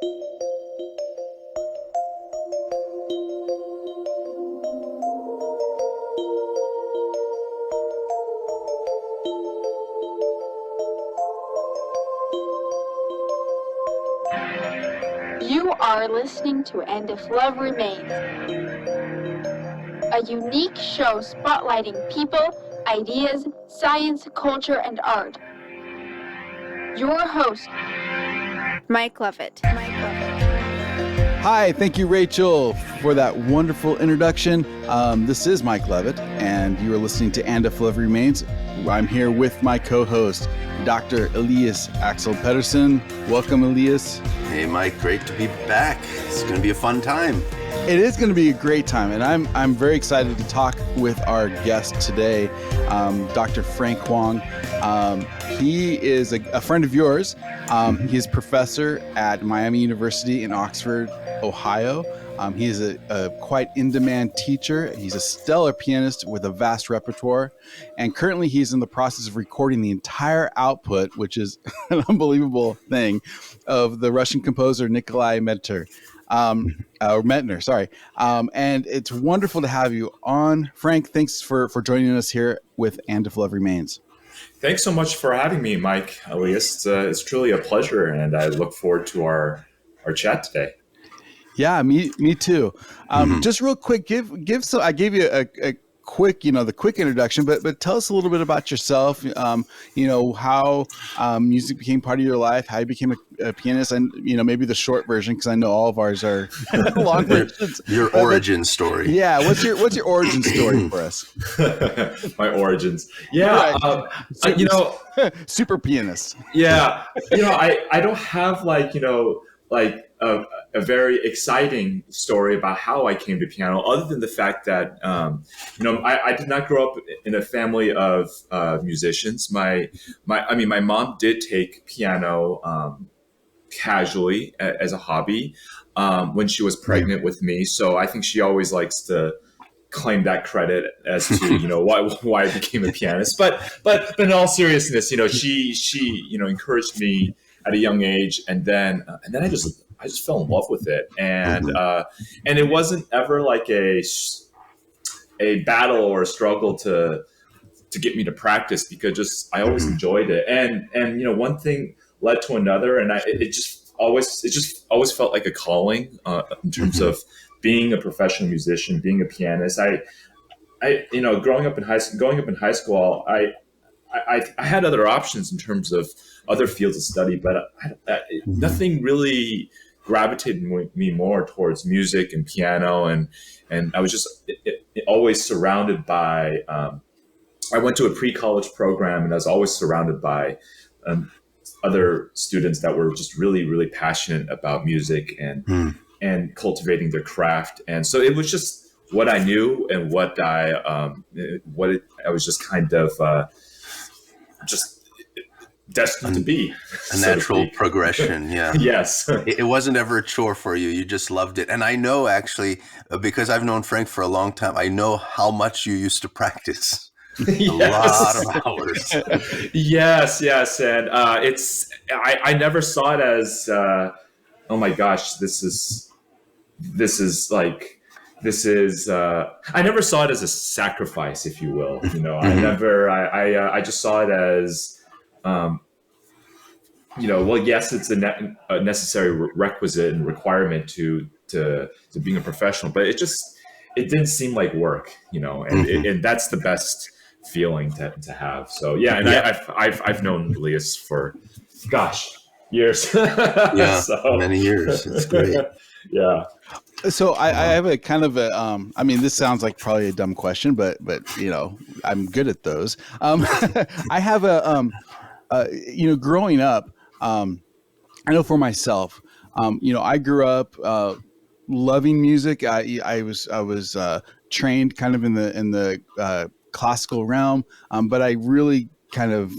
You are listening to And If Love Remains, a unique show spotlighting people, ideas, science, culture, and art. Your host, Mike Lovett. Hi, thank you, Rachel, for that wonderful introduction. This is Mike Lovett, and you are listening to And If Love Remains. I'm here with my co-host, Dr. Elias Axel Pedersen. Welcome, Elias. Hey, Mike. Great to be back. It's going to be a fun time. It is going to be a great time, and I'm very excited to talk with our guest today, Dr. Frank Huang. He is a friend of yours. He's professor at Miami University in Oxford, Ohio. He is a quite in-demand teacher. He's a stellar pianist with a vast repertoire, and currently he's in the process of recording the entire output, which is an unbelievable thing, of the Russian composer Nikolai Medtner. Medtner, sorry. And it's wonderful to have you on. Frank, thanks for joining us here with And If Love Remains. Thanks so much for having me, Mike, Elias. It's truly a pleasure, and I look forward to our chat today. Yeah, me too. Just real quick, give some. I gave you a quick, the quick introduction, but tell us a little bit about yourself. How music became part of your life, how you became a pianist, and maybe the short version, because I know all of ours are long versions. Your origin story. Yeah, what's your origin story for us? My origins. Yeah, right. Super pianist. Yeah, I don't have a very exciting story about how I came to piano, other than the fact that, I did not grow up in a family of musicians. My mom did take piano casually as a hobby when she was pregnant with me. So I think she always likes to claim that credit as to why I became a pianist. But in all seriousness, she encouraged me at a young age, and then I just fell in love with it, and it wasn't ever like a battle or a struggle to get me to practice, because I always enjoyed it, and one thing led to another, and it just always felt like a calling in terms of being a professional musician, being a pianist. Growing up in high school, I had other options in terms of other fields of study, but nothing really gravitated me more towards music and piano, and I was just always surrounded by. I went to a pre-college program, and I was always surrounded by other students that were just really, really passionate about music and cultivating their craft, and so it was just what I knew and what I was just kind of just destined to be. A natural progression, yeah. Yes. It wasn't ever a chore for you. You just loved it. And I know, actually, because I've known Frank for a long time, I know how much you used to practice. A lot of hours. Yes. And I never saw it as, oh my gosh, I never saw it as a sacrifice, if you will. I just saw it as, yes, it's a necessary requisite and requirement to being a professional, but it didn't seem like work, and that's the best feeling to have. So yeah, and I've known Elias for, years. Yeah, so many years. It's great. Yeah. So I have a kind of this sounds like probably a dumb question, but I'm good at those. I have growing up, I know for myself, I grew up loving music. I was trained kind of in the classical realm, but I really kind of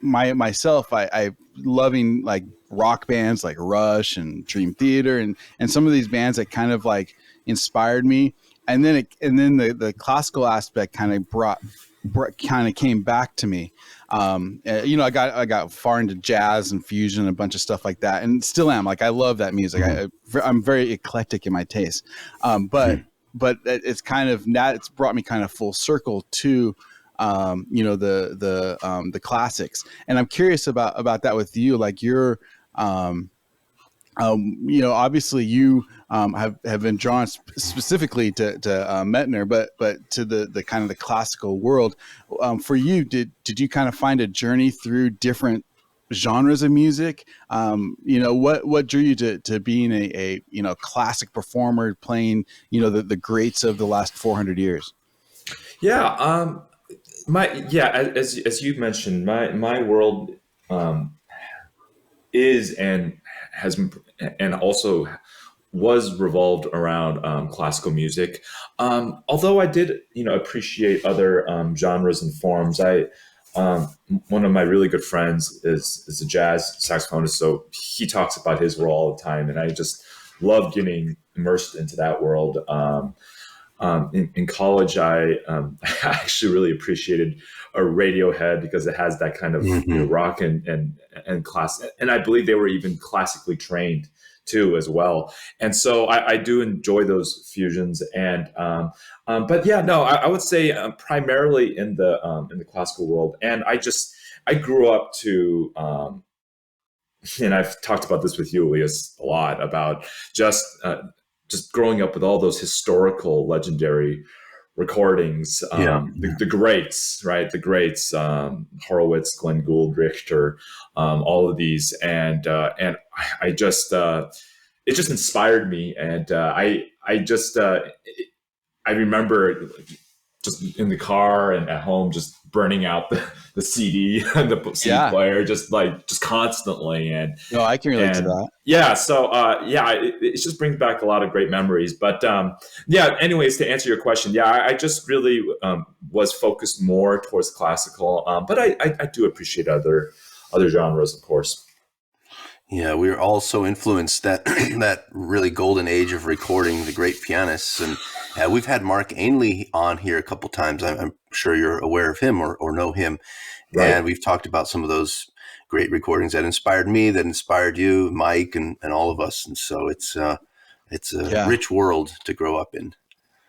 myself, I loving like rock bands like Rush and Dream Theater and some of these bands that kind of like inspired me. And then the classical aspect kind of brought kind of came back to me. You know, I got far into jazz and fusion and a bunch of stuff like that, and still am. Like, I love that music. I'm very eclectic in my taste. But it's kind of that it's brought me kind of full circle to you know, the classics. And I'm curious about that with you. Like, you're you know, obviously you have been drawn specifically to Medtner, but to the kind of the classical world. For you, did you kind of find a journey through different genres of music? You know, what drew you to being a you know, classic performer, playing, you know, the greats of the last 400 years? Yeah, as you mentioned, my world is and has been and also was revolved around classical music. Although I did, you know, appreciate other genres and forms. One of my really good friends is a jazz saxophonist, so he talks about his world all the time, and I just love getting immersed into that world. In college, I actually really appreciated a Radiohead because it has that kind of you know, rock and class, and I believe they were even classically trained too as well. And so I do enjoy those fusions. And but yeah, no, I would say primarily in the classical world. And I grew up to and I've talked about this with you, Elias, a lot about just growing up with all those historical, legendary recordings, the greats, right? The greats, Horowitz, Glenn Gould, Richter, all of these, and I just it just inspired me, and I remember just in the car and at home, just burning out the CD and the CD player, just constantly. And no, I can relate to that. Yeah. So, it just brings back a lot of great memories. But anyways, to answer your question, I just really was focused more towards classical, but I do appreciate other genres, of course. Yeah, we were all so influenced that really golden age of recording the great pianists. And we've had Mark Ainley on here a couple times. I'm sure you're aware of him or know him. Right. And we've talked about some of those great recordings that inspired me, that inspired you, Mike, and all of us. And so it's a rich world to grow up in.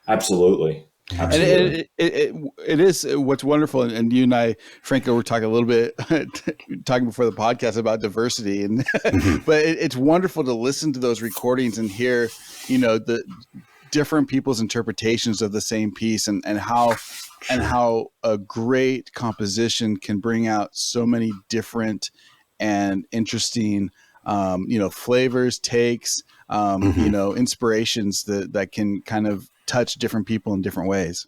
Absolutely. Absolutely. And it is what's wonderful. And you and I, Franco, were talking a little bit, talking before the podcast about diversity. And but it's wonderful to listen to those recordings and hear, you know, the different people's interpretations of the same piece, and how a great composition can bring out so many different and interesting, you know, flavors, takes, you know, inspirations that can kind of touch different people in different ways.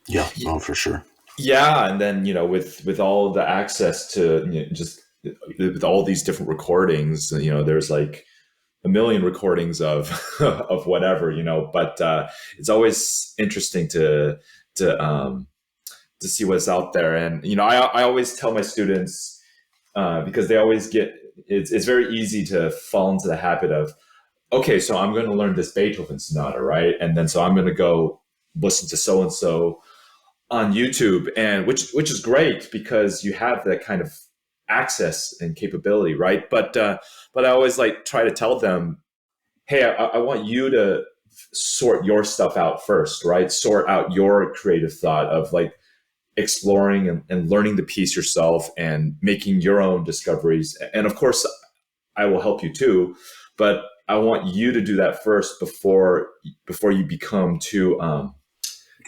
Yeah, oh, for sure. Yeah, and then, you know, with all of the access to, you know, just with all these different recordings, you know, there's like a million recordings of whatever, you know, but it's always interesting to see what's out there. And, you know, I always tell my students, because they always get, it's very easy to fall into the habit of, okay, so I'm going to learn this Beethoven sonata, right? And then so I'm going to go listen to so-and-so on YouTube, and which is great because you have that kind of access and capability, right? But I always try to tell them, hey, I want you to sort your stuff out first, right? Sort out your creative thought of exploring and learning the piece yourself and making your own discoveries. And of course, I will help you too, but I want you to do that first before you become too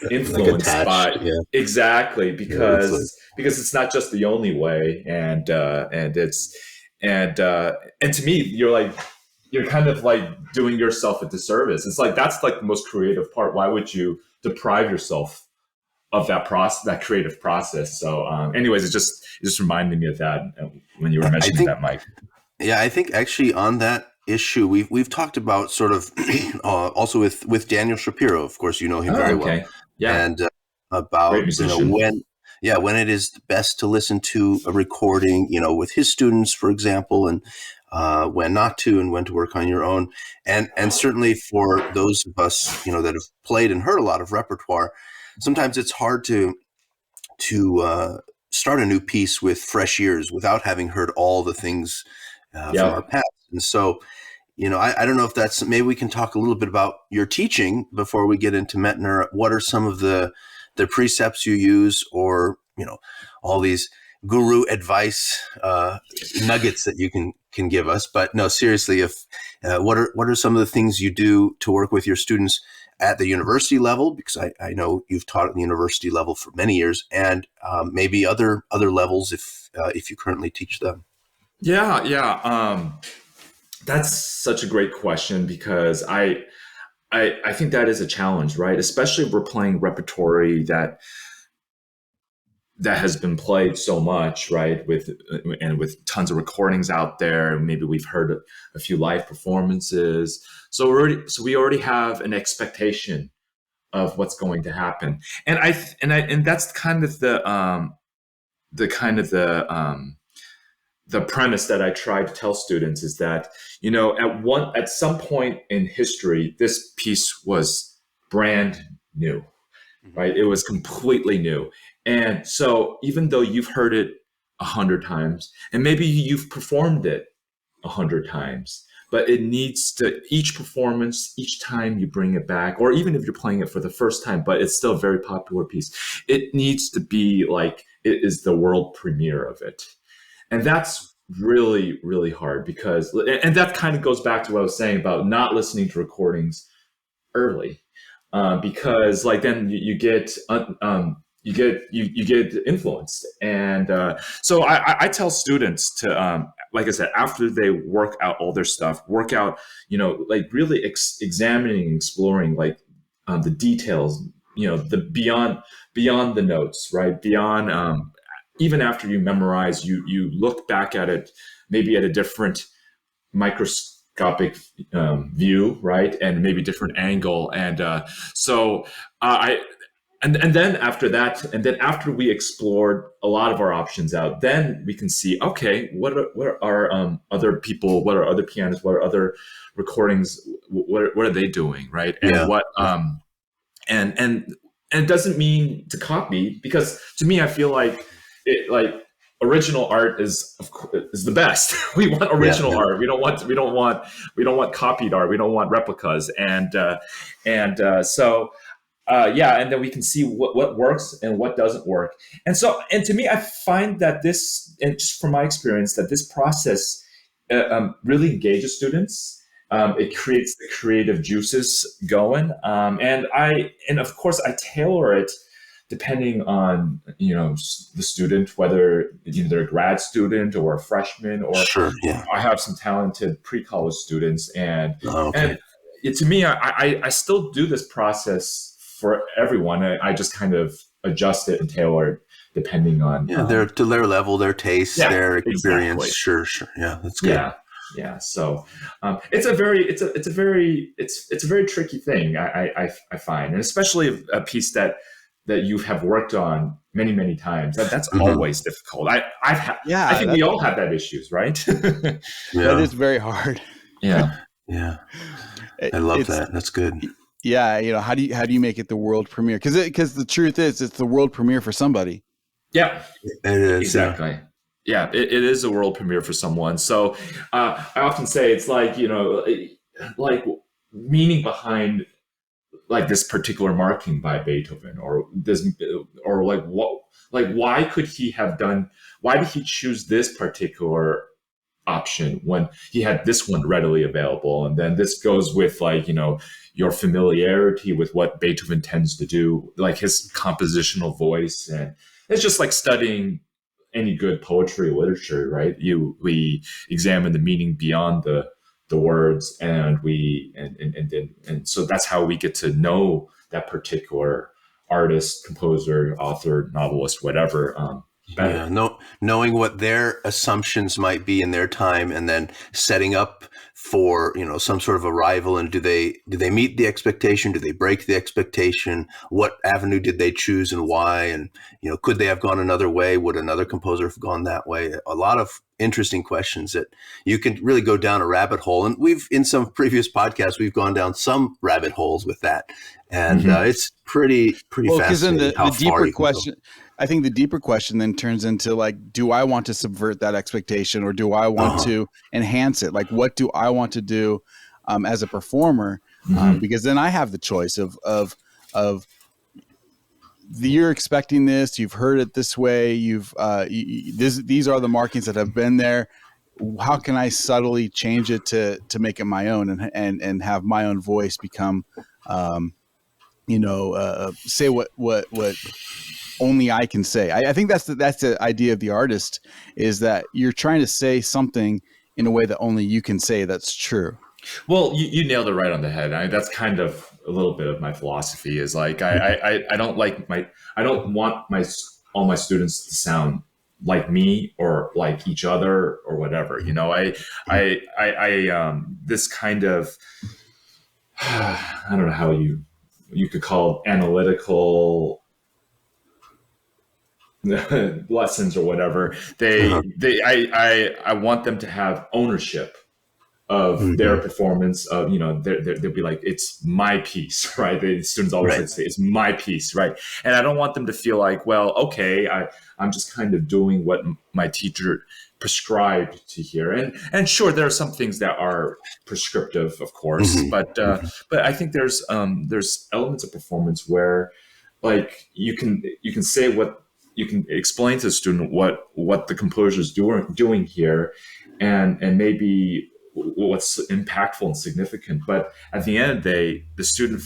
influenced by exactly, because it's not just the only way, and to me you're kind of doing yourself a disservice. It's that's the most creative part. Why would you deprive yourself of that process, that creative process? So anyways, it just reminded me of that when you were mentioning that, Mike. Yeah, I think actually on that issue, we've talked about sort of also with Daniel Shapiro. Of course, you know him very well. Yeah, and about when it is best to listen to a recording, you know, with his students, for example, and when not to, and when to work on your own. And certainly for those of us, you know, that have played and heard a lot of repertoire, sometimes it's hard to to start a new piece with fresh ears without having heard all the things from our past. And so, I don't know if that's, maybe we can talk a little bit about your teaching before we get into Medtner. What are some of the precepts you use, or, all these guru advice nuggets that you can give us? But no, seriously, if what are some of the things you do to work with your students at the university level? Because I know you've taught at the university level for many years, and maybe other levels if you currently teach them. Yeah. That's such a great question, because I think that is a challenge, right? Especially if we're playing repertory that has been played so much, right? With tons of recordings out there. Maybe we've heard a few live performances. So we already have an expectation of what's going to happen. And that's kind of the premise that I try to tell students, is that, at some point in history, this piece was brand new, right? It was completely new. And so even though you've heard it 100 times, and maybe you've performed it 100 times, but it needs to, each performance, each time you bring it back, or even if you're playing it for the first time, but it's still a very popular piece, it needs to be like it is the world premiere of it. And that's really, really hard, because, and that kind of goes back to what I was saying about not listening to recordings early, because like then you get influenced. And so I tell students to, like I said, after they work out all their stuff, work out, like really examining, exploring like the details, the beyond the notes, right? Beyond, even after you memorize, you look back at it, maybe at a different microscopic view, right? And maybe different angle. And And then after that, and then after we explored a lot of our options out, then we can see, okay, what are other people, what are other pianists, what are other recordings, what are they doing, right? And and it doesn't mean to copy, because to me, I feel like original art is the best. We want original art. We don't want copied art. We don't want replicas. And then we can see what works and what doesn't work. And to me, I find that this, and just from my experience, that this process really engages students. It creates the creative juices going. And of course I tailor it depending on, the student, whether they're a grad student or a freshman, or I have some talented pre-college students. And to me, I still do this process for everyone. I just kind of adjust it and tailor it depending on their level, their taste, their experience. Exactly. Sure. Yeah, that's good. Yeah. So it's a very tricky thing, I find, and especially a piece that you have worked on many times. That's always difficult. I think we all have that issues, right? That is very hard. Yeah. I love that. That's good. Yeah, how do you make it the world premiere? Because the truth is, it's the world premiere for somebody. Yeah, it is, exactly. Yeah, it is a world premiere for someone. So I often say it's like, like meaning behind like this particular marking by Beethoven, or this, or like what, like why did he choose this particular option when he had this one readily available? And then this goes with like, your familiarity with what Beethoven tends to do, like his compositional voice. And it's just like studying any good poetry or literature, right? We examine the meaning beyond the words, and so that's how we get to know that particular artist, composer, author, novelist, whatever, better. Knowing what their assumptions might be in their time, and then setting up for some sort of arrival. And do they meet the expectation? Do they break the expectation? What avenue did they choose, and why? And could they have gone another way? Would another composer have gone that way? A lot of interesting questions that you can really go down a rabbit hole. And in some previous podcasts, we've gone down some rabbit holes with that. And it's pretty fascinating. Because then the deeper question, I think the deeper question then turns into like, do I want to subvert that expectation, or do I want to enhance it? Like, what do I want to do as a performer? Because then I have the choice of you're expecting this, you've heard it this way, these are the markings that have been there. How can I subtly change it to make it my own and have my own voice become, say what only I can say. I think that's the idea of the artist, is that you're trying to say something in a way that only you can say that's true. Well, you nailed it right on the head. That's kind of a little bit of my philosophy, is like, I don't want all my students to sound like me or like each other or whatever. This kind of, I don't know how you could call it, analytical lessons or whatever. I want them to have ownership of their performance. Of they'll be like, it's my piece, right? The students always like to say, it's my piece, right? And I don't want them to feel like, well, okay, I'm just kind of doing what my teacher prescribed to hear. And sure, there are some things that are prescriptive, of course, but I think there's elements of performance where, like, you can say what you can explain to the student what the composer is doing here, and maybe what's impactful and significant. But at the end of the day, the student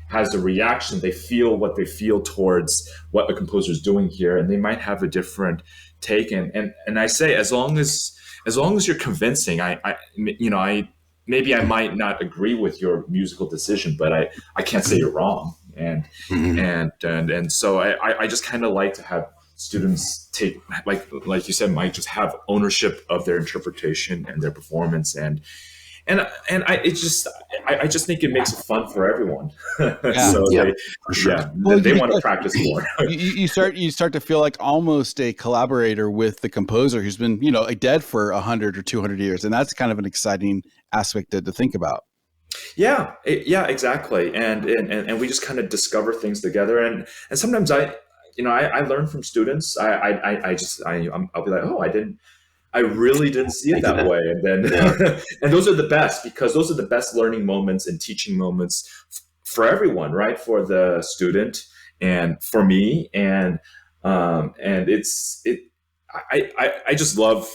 has a reaction. They feel what they feel towards what the composer is doing here, and they might have a different take. And I say, as long as you're convincing, maybe I might not agree with your musical decision, but I can't say you're wrong. And so I just kind of like to have students take, like you said, Mike, just have ownership of their interpretation and their performance, and I just think it makes it fun for everyone. Yeah. So Yeah, for sure. they want to practice more. you start to feel like almost a collaborator with the composer who's been dead for 100 or 200 years, and that's kind of an exciting aspect to think about. Yeah, exactly. And we just kind of discover things together, and sometimes I learn from students. I'll be like, oh, I really didn't see it that way. And then, and those are the best, because those are the best learning moments and teaching moments for everyone, right? For the student and for me. And I just love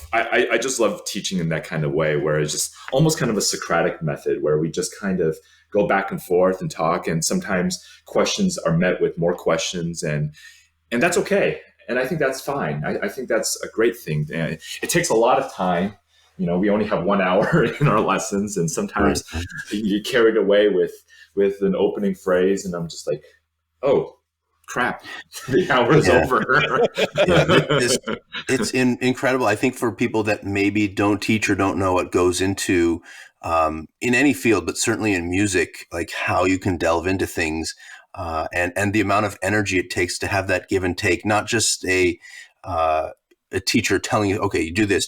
teaching in that kind of way, where it's just almost kind of a Socratic method, where we just kind of go back and forth and talk. And sometimes questions are met with more questions, and that's okay. And I think that's fine. I think that's a great thing. And it takes a lot of time. We only have 1 hour in our lessons, and sometimes you get carried away with an opening phrase, and I'm just like, oh, crap, the hour is over. It's incredible. I think for people that maybe don't teach or don't know what goes into in any field, but certainly in music, like how you can delve into things. And the amount of energy it takes to have that give and take, not just a teacher telling you, okay, you do this,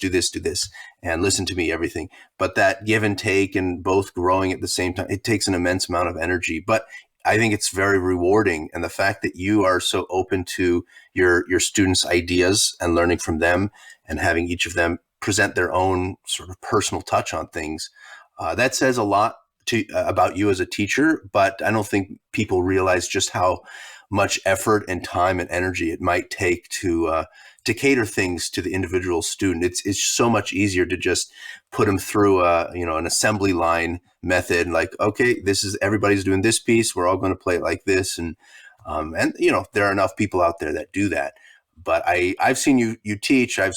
and listen to me, everything, but that give and take and both growing at the same time. It takes an immense amount of energy, but I think it's very rewarding. And the fact that you are so open to your students' ideas and learning from them, and having each of them present their own sort of personal touch on things, that says a lot about you as a teacher. But I don't think people realize just how much effort and time and energy it might take to cater things to the individual student. It's so much easier to just put them through an assembly line method, like, okay, everybody's doing this piece, we're all going to play it like this, and there are enough people out there that do that. But I've seen you teach. I've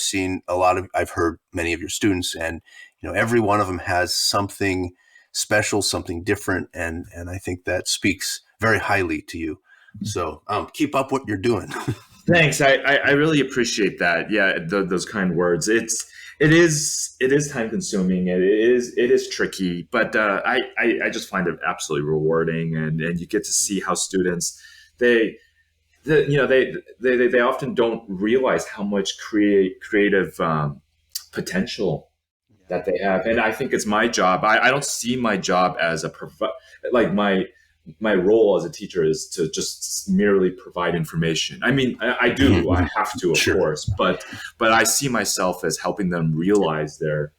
heard many of your students, and every one of them has something special, something different, and I think that speaks very highly to you. So keep up what you're doing. Thanks. I really appreciate that. Yeah, those kind words. It is time consuming. It is tricky, but I just find it absolutely rewarding, and you get to see how students they often don't realize how much creative potential that they have. And I think it's my job. I don't see my job as my role as a teacher is to just merely provide information. I mean, I do, I have to, of Sure. course, but I see myself as helping them realize their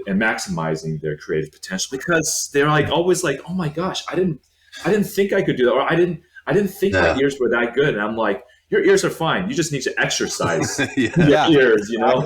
and maximizing their creative potential, because they're like always like, oh my gosh, I didn't think I could do that, or I didn't think my Yeah. ears were that good. And I'm like, your ears are fine. You just need to exercise Yeah. your ears, you know?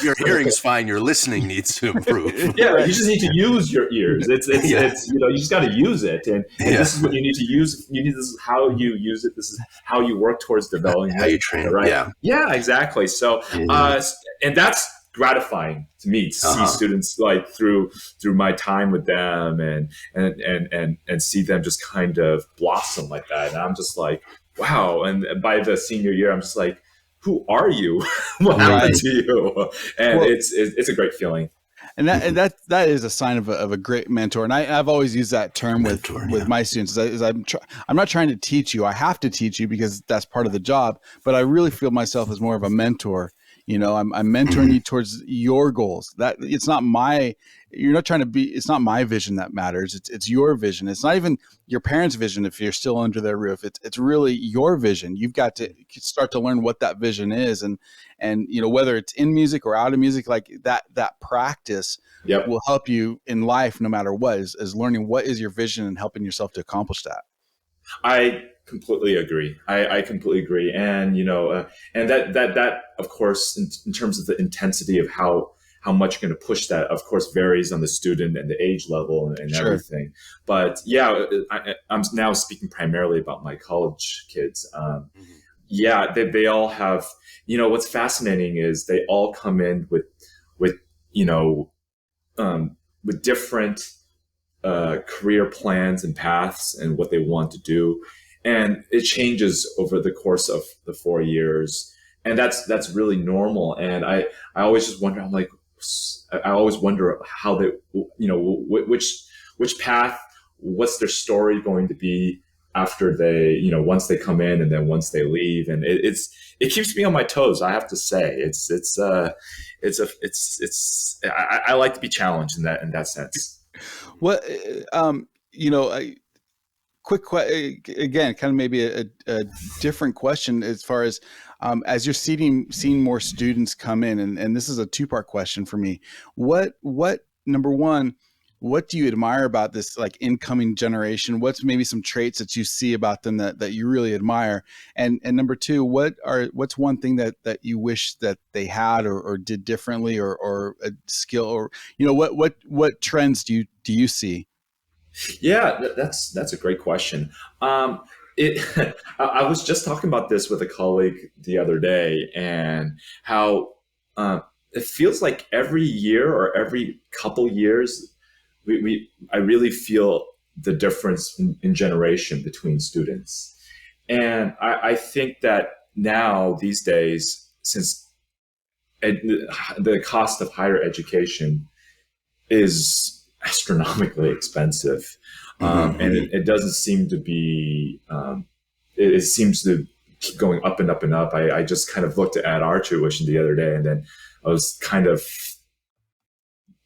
Your hearing's fine. Your listening needs to improve. Yeah, you just need to use your ears. It's you know, you just got to use it, and this is what you need to use. This is how you use it. This is how you work towards developing How you it, train, right? Yeah, exactly. So, and that's gratifying to me to see students like through my time with them and see them just kind of blossom like that. And I'm just like, wow. And by the senior year, I'm just like, who are you? What happened to you? And it's a great feeling. And that is a sign of a great mentor. And I've always used that term with my students. I'm not trying to teach you. I have to teach you because that's part of the job. But I really feel myself as more of a mentor. You know, I'm mentoring you towards your goals. That it's not you're not trying to be. It's not my vision that matters. It's your vision. It's not even your parents' vision if you're still under their roof. It's really your vision. You've got to start to learn what that vision is, and you know, whether it's in music or out of music, like that practice will help you in life no matter what. Is learning what is your vision and helping yourself to accomplish that. I completely agree. I completely agree. And, you know, and that of course, in terms of the intensity of how much you're going to push that, of course, varies on the student and the age level and everything. But yeah, I'm now speaking primarily about my college kids. Yeah, they all have, you know, what's fascinating is they all come in with you know, with different career plans and paths and what they want to do. And it changes over the course of the 4 years. And that's really normal. And I always just wonder, I always wonder how they, you know, which path, what's their story going to be after they, you know, once they come in and then once they leave. And it keeps me on my toes, I have to say. I like to be challenged in that sense. Well, you know, again, kind of maybe a different question as far as you're seeing more students come in, and this is a two-part question for me. What number one, what do you admire about this like incoming generation? What's maybe some traits that you see about them that you really admire? And number two, what's one thing that you wish that they had or did differently or a skill, or you know, what trends do you see? Yeah, that's a great question. I was just talking about this with a colleague the other day, and how it feels like every year or every couple years, I really feel the difference in generation between students. And I think that now these days, since the cost of higher education is astronomically expensive, and it doesn't seem to be, it seems to keep going up and up and up. I just kind of looked at our tuition the other day, and then I was kind of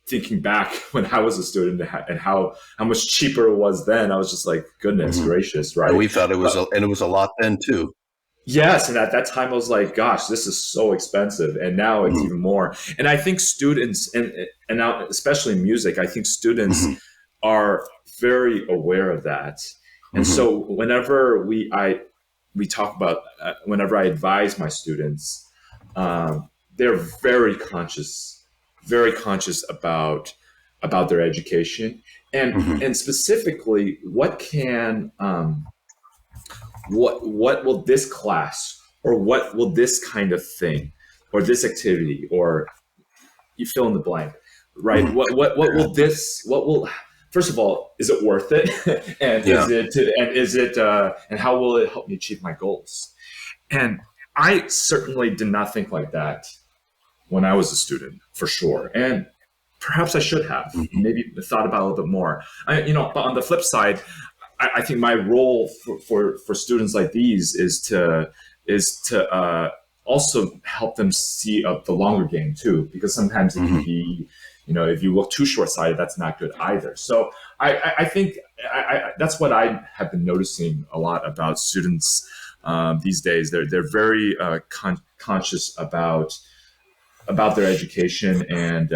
thinking back when I was a student and how much cheaper it was then. I was just like, goodness gracious, right? And we thought it was, and it was a lot then too. Yes, and at that time I was like, gosh, this is so expensive, and now it's even more. And I think students, and now especially in music, I think students are very aware of that. And so whenever we talk about, whenever I advise my students, they're very conscious about their education, and specifically what will this class, or what will this kind of thing, or this activity, or you fill in the blank, right? What will first of all, is it worth it? And and how will it help me achieve my goals? And I certainly did not think like that when I was a student, for sure. And perhaps I should have maybe thought about it a little bit more. But on the flip side, I think my role for students like these is to also help them see the longer game too, because sometimes it can be, if you look too short-sighted, that's not good either. So I think that's what I have been noticing a lot about students these days. They're very conscious about their education and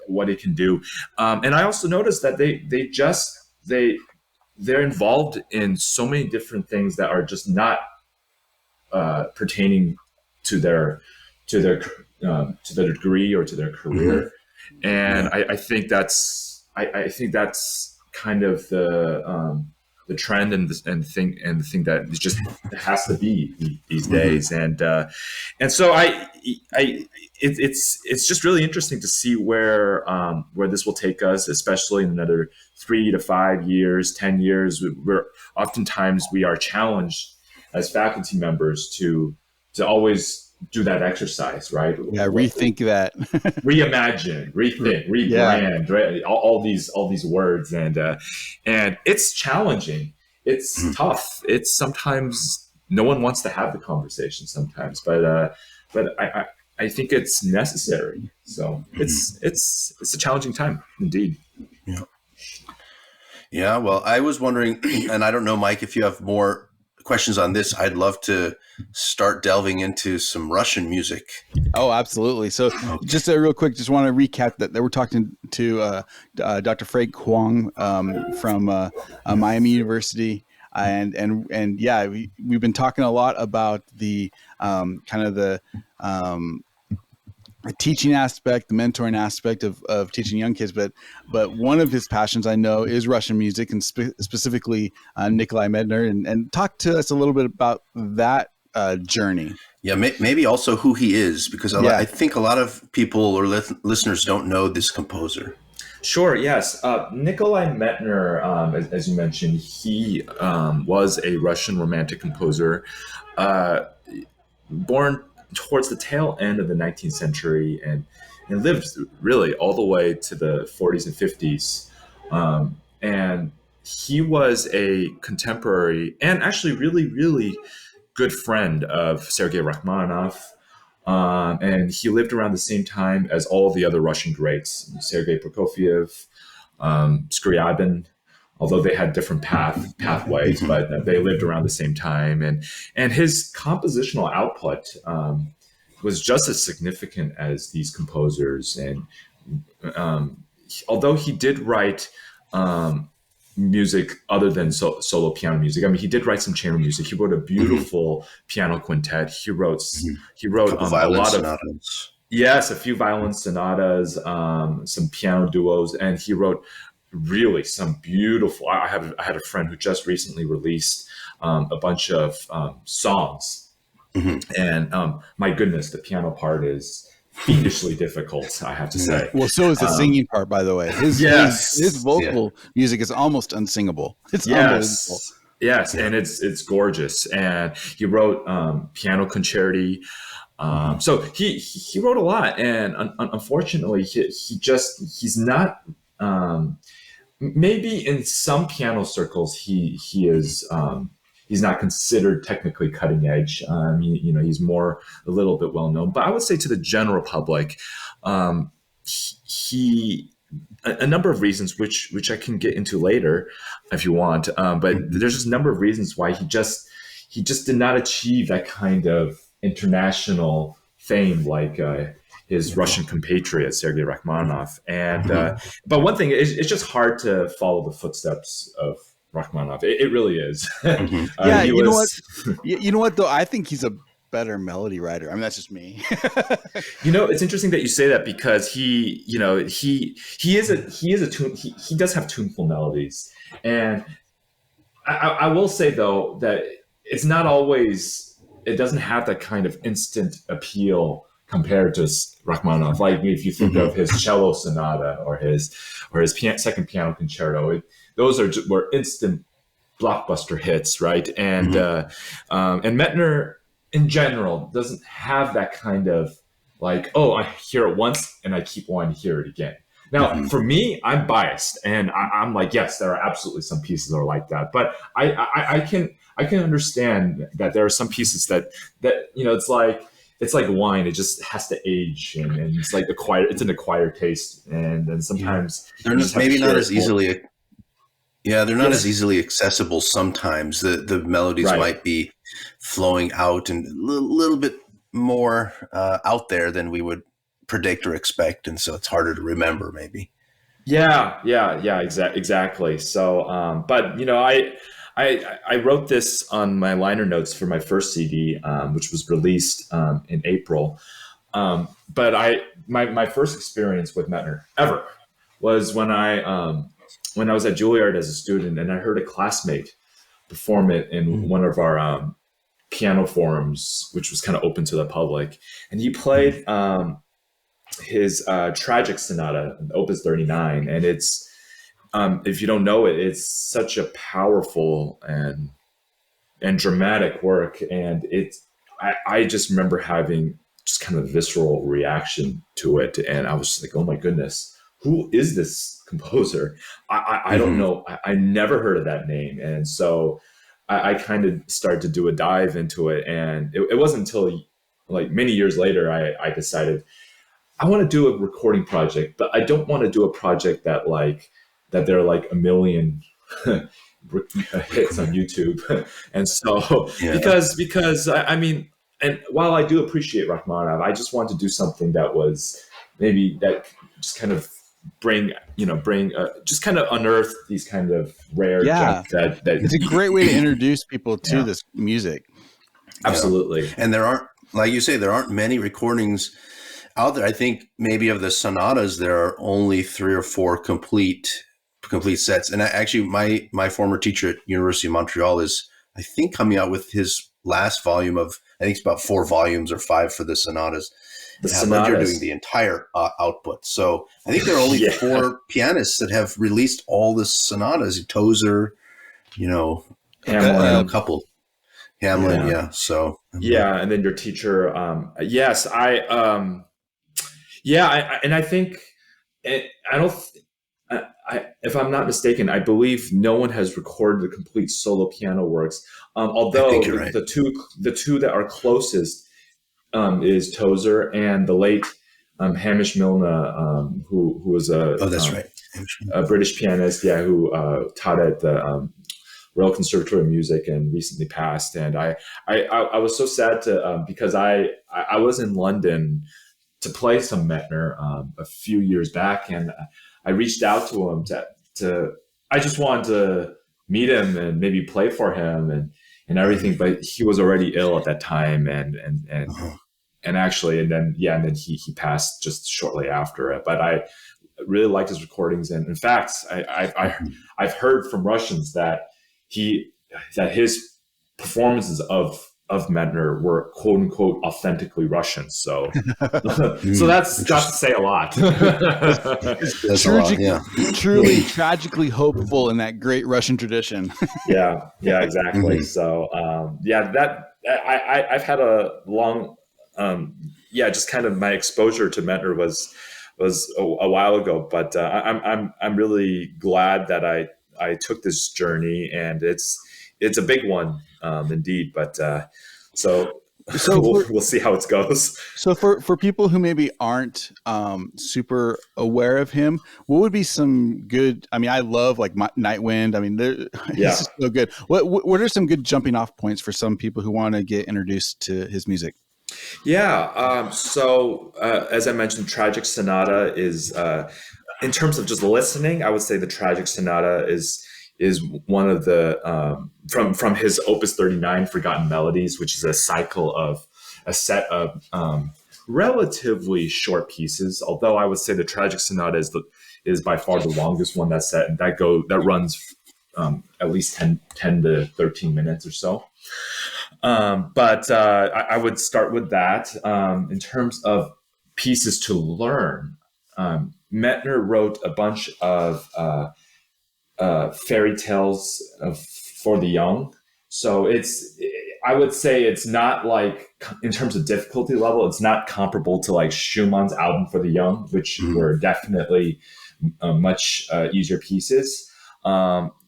what it can do. And I also noticed that they're involved in so many different things that are just not pertaining to their degree or to their career. And I think that's kind of the trend and the thing that is just has to be these days. And so it's just really interesting to see where this will take us, especially in another 3 to 5 years, 10 years. We're oftentimes we are challenged as faculty members to always do that exercise, right? Yeah, rethink that. Reimagine, rethink, rebrand, right? All these words, and it's challenging. It's tough. It's sometimes no one wants to have the conversation sometimes, but I think it's necessary. So it's a challenging time indeed. Yeah. Yeah. Well, I was wondering, and I don't know, Mike, if you have more questions on this, I'd love to start delving into some Russian music. Oh, absolutely. So just real quick, just want to recap that we're talking to Dr. Frank Huang from Miami University. And yeah, we've been talking a lot about the kind of the teaching aspect, the mentoring aspect of teaching young kids, but one of his passions I know is Russian music, and specifically Nikolai Medtner, and talk to us a little bit about that journey. Yeah, maybe also who he is, because I think a lot of people or listeners don't know this composer. Sure. Yes. Nikolai Medtner, as you mentioned, he was a Russian romantic composer, born towards the tail end of the 19th century and lived really all the way to the 40s and 50s. And he was a contemporary and actually really, really good friend of Sergei Rachmaninoff. And he lived around the same time as all the other Russian greats, Sergei Prokofiev, Scriabin, although they had different pathways, but they lived around the same time. And his compositional output was just as significant as these composers. And although he did write music other than solo piano music, I mean, he did write some chamber music. He wrote a beautiful piano quintet. He wrote a lot sonatas. Yes, a few violin sonatas, some piano duos, and he wrote really some beautiful. I had a friend who just recently released a bunch of songs, and my goodness, the piano part is fiendishly difficult, I have to say. Well, so is the singing part, by the way. His vocal music is almost unsingable. It's unbelievable. Yes, and it's gorgeous. And he wrote piano concerti. So he wrote a lot, and unfortunately, he's not. Maybe in some piano circles, he is. He's not considered technically cutting edge. He's more a little bit well known. But I would say to the general public, he a number of reasons, which I can get into later if you want. But there's just a number of reasons why he just did not achieve that kind of international fame like his Russian compatriot Sergei Rachmaninoff. And but one thing, it's just hard to follow the footsteps of Rachmaninoff. It really is. Yeah, you know what? You know what though? I think he's a better melody writer. I mean, that's just me. It's interesting that you say that, because he does have tuneful melodies, and I will say though that it's not always. It doesn't have that kind of instant appeal compared to Rachmaninoff. Like if you think of his cello sonata or his second piano concerto, those were instant blockbuster hits, right? And and Medtner in general doesn't have that kind of like, oh, I hear it once and I keep wanting to hear it again. Now, for me, I'm biased, and I'm like, yes, there are absolutely some pieces that are like that, but I can understand that there are some pieces that it's like it's like wine. It just has to age, and it's like it's an acquired taste. And then sometimes They're you just have to maybe not hear as it more. easily. Yeah, they're not as Yes. easily accessible sometimes. The melodies Right. might be flowing out and a little bit more out there than we would predict or expect, and so it's harder to remember maybe. Yeah, exactly. So, but I wrote this on my liner notes for my first CD, which was released in April. But my first experience with Medtner ever was when I was at Juilliard as a student, and I heard a classmate perform it in one of our piano forums, which was kind of open to the public, and he played his Tragic Sonata, Opus 39, and it's if you don't know it, it's such a powerful and dramatic work, and I just remember having just kind of a visceral reaction to it, and I was like, oh my goodness, who is this composer? I don't know. I never heard of that name, and so I kind of started to do a dive into it, and it wasn't until like many years later I decided I want to do a recording project, but I don't want to do a project that there are like a million hits on YouTube. And so Yeah. because I mean, and while I do appreciate Rachmaninoff, I just want to do something that was maybe that just kind of bring just kind of unearth these kind of rare Yeah, gems that it's a great way to introduce people to yeah, this music. absolutely. And there aren't, like you say, there aren't many recordings out there. I think maybe of the sonatas, there are only 3 or 4 complete sets. And actually, my former teacher at University of Montreal is, I think, coming out with his last volume of, I think it's about 4 volumes or 5 for the sonatas. The But you're sonatas. doing the entire output. So I think there are only Yeah. 4 pianists that have released all the sonatas. Tozer, Hamlin. a couple. Hamlin, Yeah. yeah. So Yeah, and then your teacher. Yes, and I think I don't. If I'm not mistaken, I believe no one has recorded the complete solo piano works. I Although think you're right. the two that are closest is Tozer and the late Hamish Milne, who was That's right. a British pianist, yeah, who taught at the Royal Conservatory of Music and recently passed. And I was so sad to because I was in London to play some Medtner a few years back, and I reached out to him to I just wanted to meet him and maybe play for him and everything, but he was already ill at that time, Uh-huh. and actually, and then he passed just shortly after it. But I really liked his recordings, and in fact, I've heard from Russians that his performances of Medtner were quote unquote authentically Russian. So so that's got to say a lot. That's a lot, yeah. Truly tragically hopeful in that great Russian tradition. Yeah, exactly. Mhm. So I've had a long just kind of my exposure to Medtner was a while ago, but I'm really glad that I took this journey, and it's a big one indeed. But so we'll see how it goes. So for people who maybe aren't super aware of him, what would be some good? I mean, I love like Night Wind. I mean, he's just so good. What are some good jumping off points for some people who want to get introduced to his music? Yeah. So as I mentioned, Tragic Sonata is in terms of just listening, I would say the Tragic Sonata is one of the from his Opus 39, Forgotten Melodies, which is a set of relatively short pieces. Although I would say the Tragic Sonata is by far the longest one that's set, and that runs at least 10 to 13 minutes or so. But I would start with that. In terms of pieces to learn, Medtner wrote a bunch of fairy tales for the young. So I would say it's not like, in terms of difficulty level, it's not comparable to like Schumann's Album for the Young, which were definitely much easier pieces. The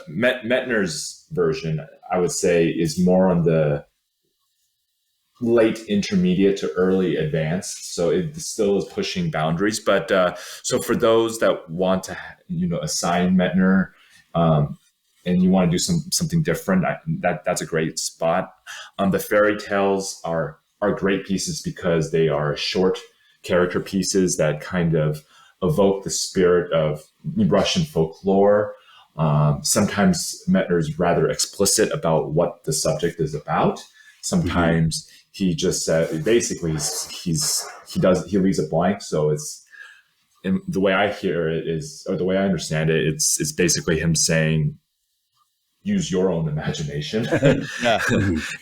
Medtner's version, I would say, is more on the late intermediate to early advanced, so it still is pushing boundaries. But so for those that want to assign Medtner, and you want to do something different, that's a great spot. The fairy tales are great pieces because they are short character pieces that kind of evoke the spirit of Russian folklore. Sometimes Medtner is rather explicit about what the subject is about. Sometimes he just said basically he leaves it blank. So it's, and the way I hear it is, or the way I understand it, it's basically him saying, use your own imagination. Yeah.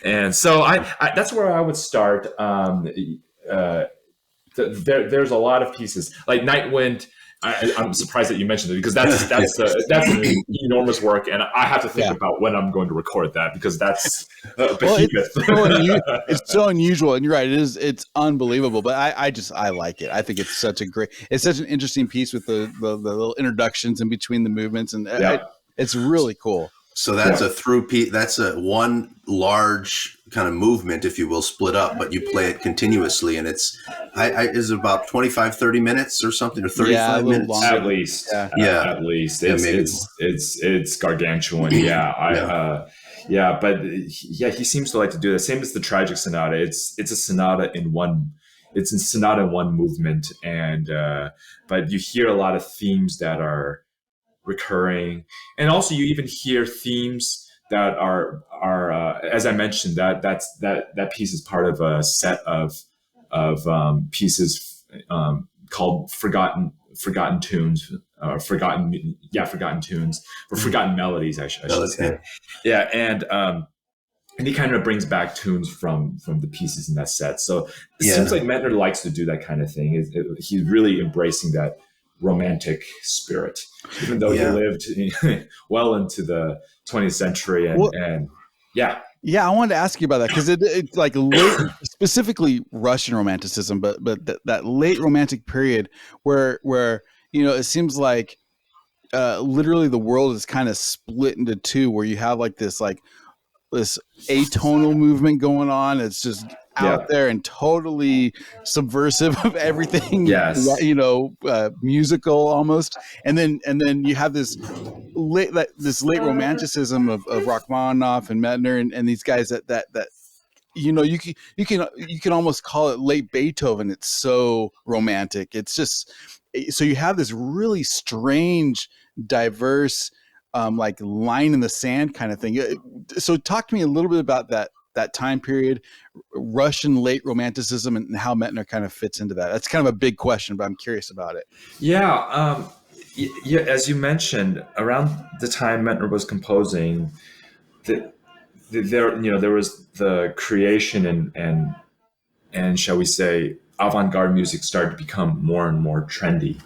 And so I that's where I would start. There's a lot of pieces like Night Wind. I'm surprised that you mentioned it because that's an enormous work, and I have to think about when I'm going to record that because that's a behemoth. It's so unusual, and you're right. It's unbelievable, but I like it. I think it's such an interesting piece with the little introductions in between the movements, and it's really cool. So that's a through piece. That's a one large kind of movement, if you will, split up, but you play it continuously, and it's is it about 25, 30 minutes or something, or 35 minutes longer. At least. At least it's gargantuan. But he seems to like to do the same as the Tragic Sonata. It's a sonata in one. It's a sonata in one movement, and but you hear a lot of themes that are recurring, and also you even hear themes that are as I mentioned, that piece is part of a set of pieces called forgotten tunes, forgotten tunes, or forgotten melodies, I should say. And he kind of brings back tunes from the pieces in that set. So it seems like Medtner likes to do that kind of thing. He's really embracing that romantic spirit, even though he lived well into the 20th century. I wanted to ask you about that because it's like late, specifically Russian romanticism, but that late romantic period where it seems like literally the world is kind of split into two, where you have like this atonal movement going on. It's just out there and totally subversive of everything, musical almost. And then you have this late romanticism of Rachmaninoff and Medtner and these guys that you can almost call it late Beethoven. It's so romantic. It's just, so you have this really strange, diverse, like line in the sand kind of thing. So talk to me a little bit about that time period, Russian late romanticism, and how Medtner kind of fits into that. That's kind of a big question, but I'm curious about it. As you mentioned, around the time Medtner was composing, there was the creation and shall we say avant-garde music started to become more and more trendy.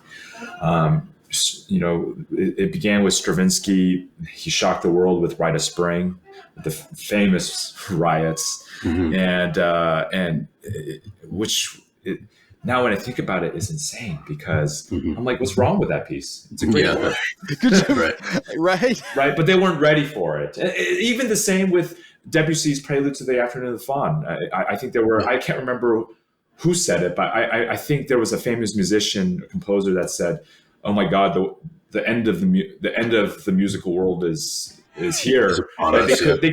It began with Stravinsky. He shocked the world with Rite of Spring, the famous riots, and which now when I think about it is insane because I'm like, what's wrong with that piece? It's a great work. right. But they weren't ready for it. Even the same with Debussy's Prelude to the Afternoon of the Faun. I think there were, I can't remember who said it, but I think there was a famous musician, composer that said, "Oh my God, the end of the musical world is here." They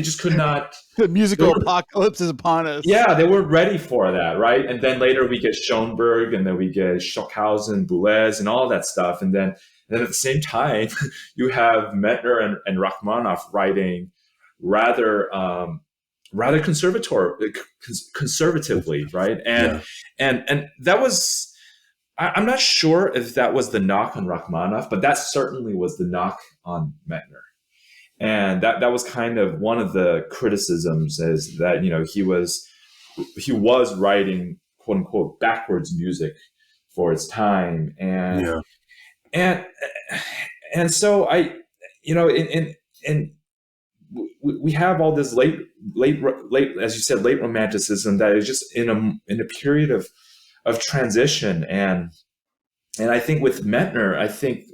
just could not. The musical apocalypse is upon us. Yeah, they weren't ready for that, right? And then later we get Schoenberg, and then we get Stockhausen, Boulez, and all that stuff. And then at the same time, you have Medtner and Rachmaninoff writing rather conservatively, right? And that was. I'm not sure if that was the knock on Rachmaninoff, but that certainly was the knock on Medtner. And that was kind of one of the criticisms, is that, he was writing quote unquote backwards music for its time. And so we have all this late, as you said, late romanticism that is just in a period of transition. And I think with Medtner, I think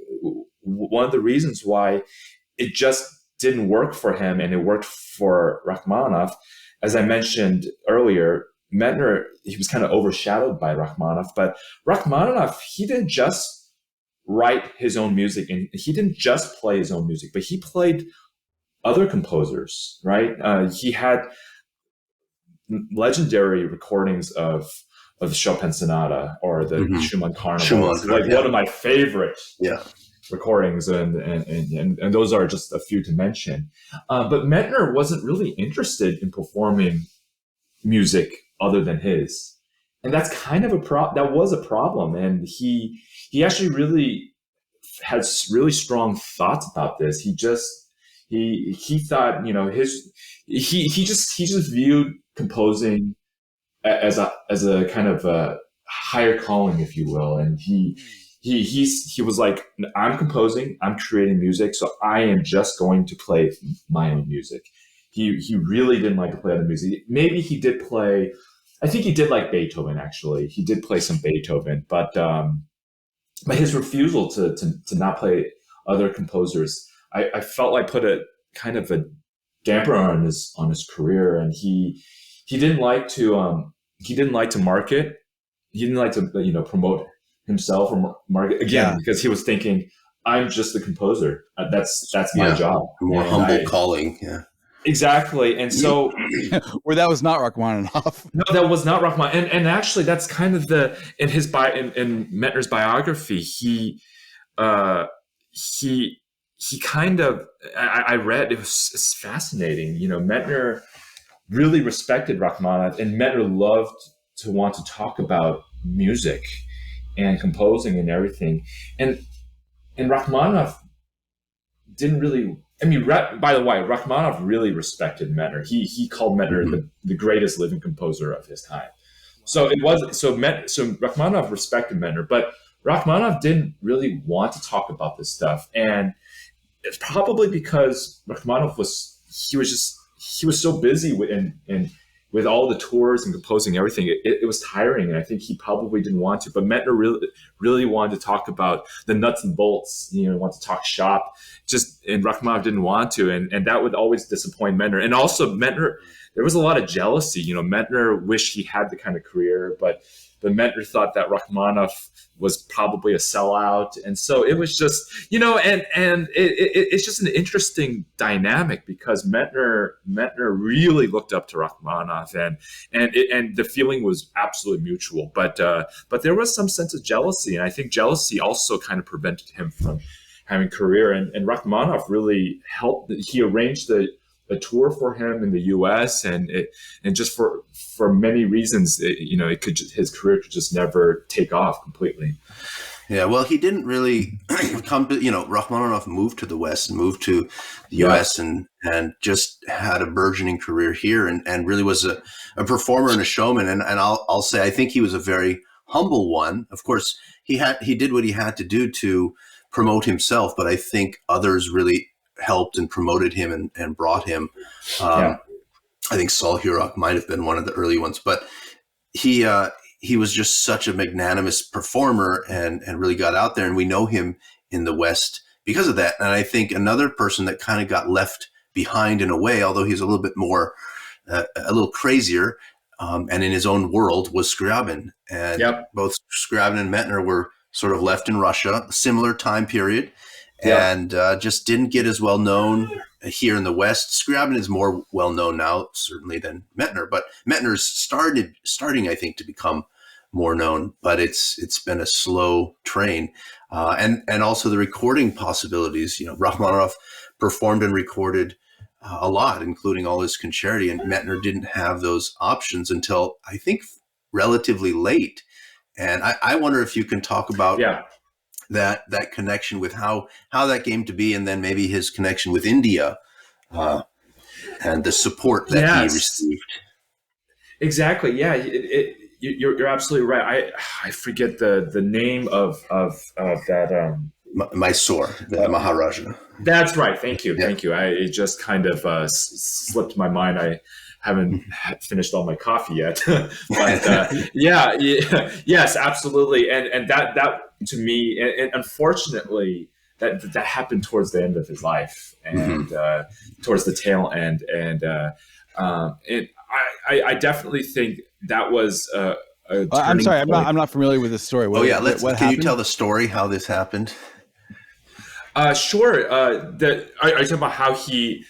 one of the reasons why it just didn't work for him and it worked for Rachmaninoff as I mentioned earlier, Medtner, he was kind of overshadowed by Rachmaninoff, but Rachmaninoff, he didn't just write his own music and he didn't just play his own music, but he played other composers, right? He had legendary recordings of the Chopin Sonata or the Schumann Carnival. Like one of my favorite recordings, and those are just a few to mention. But Medtner wasn't really interested in performing music other than his, and that's kind of that was a problem. And he actually really has really strong thoughts about this. He thought, he just viewed composing as a kind of a higher calling, if you will. And he was like, I'm composing, I'm creating music, so I am just going to play my own music. He really didn't like to play other music. Maybe he did play, I think he did like Beethoven, actually. He did play some Beethoven, but his refusal to not play other composers, I felt like put a kind of a damper on his career. And he didn't like to market. He didn't like to promote himself or market again, because he was thinking, I'm just the composer. That's my job. More humble calling. Yeah. Exactly. And so where that was not Rachmaninoff. No, that was not Rachmaninoff. And actually that's kind of in Medtner's biography, he kind of, I read, it's fascinating. Medtner really respected Rachmaninoff, and Medtner loved to want to talk about music and composing and everything. And Rachmaninoff didn't really, by the way, Rachmaninoff really respected Medtner. He called Medtner the greatest living composer of his time. So Rachmaninoff respected Medtner, but Rachmaninoff didn't really want to talk about this stuff. And it's probably because Rachmaninoff was so busy with all the tours and composing everything. It was tiring, and I think he probably didn't want to. But Medtner really wanted to talk about the nuts and bolts, wanted to talk shop. And Rachmaninoff didn't want to, and that would always disappoint Medtner. And also Medtner, there was a lot of jealousy. Medtner wished he had the kind of career, but Medtner thought that Rachmaninoff was probably a sellout. And so it was just, it's just an interesting dynamic, because Medtner really looked up to Rachmaninoff, and the feeling was absolutely mutual. But there was some sense of jealousy, and I think jealousy also kind of prevented him from having a career. And Rachmaninoff really helped. He arranged a tour for him in the U.S. and just for many reasons, his career could just never take off completely. Yeah, well, he didn't really come to, Rachmaninoff moved to the West, moved to the U.S. and just had a burgeoning career here, and really was a performer and a showman. And I'll say, I think he was a very humble one. Of course, he did what he had to do to promote himself, but I think others really helped and promoted him and brought him. I think Saul Hurok might have been one of the early ones, but he was just such a magnanimous performer and really got out there, and we know him in the West because of that. And I think another person that kind of got left behind in a way, although he's a little bit more, a little crazier, and in his own world, was Scriabin. And both Scriabin and Medtner were sort of left in Russia, similar time period. And just didn't get as well known here in the West. Scriabin is more well known now, certainly, than Medtner. But Medtner's starting, I think, to become more known. But it's been a slow train, and also the recording possibilities. Rachmaninoff performed and recorded a lot, including all his concerti, and Medtner didn't have those options until I think relatively late. And I wonder if you can talk about that connection with how that came to be, and then maybe his connection with India and the support that he received. Exactly. Yeah, you're absolutely right. I forget the name of that. Mysore, the Maharaja. That's right. Thank you. It just kind of slipped my mind. I haven't finished all my coffee yet, but yes, absolutely. And that to me, and unfortunately, that happened towards the end of his life, and towards the tail end. And And I definitely think that was a I'm turning sorry, point. I'm not familiar with this story. Oh yeah, What can you happened? tell the story how this happened? Sure. Are you talking about how he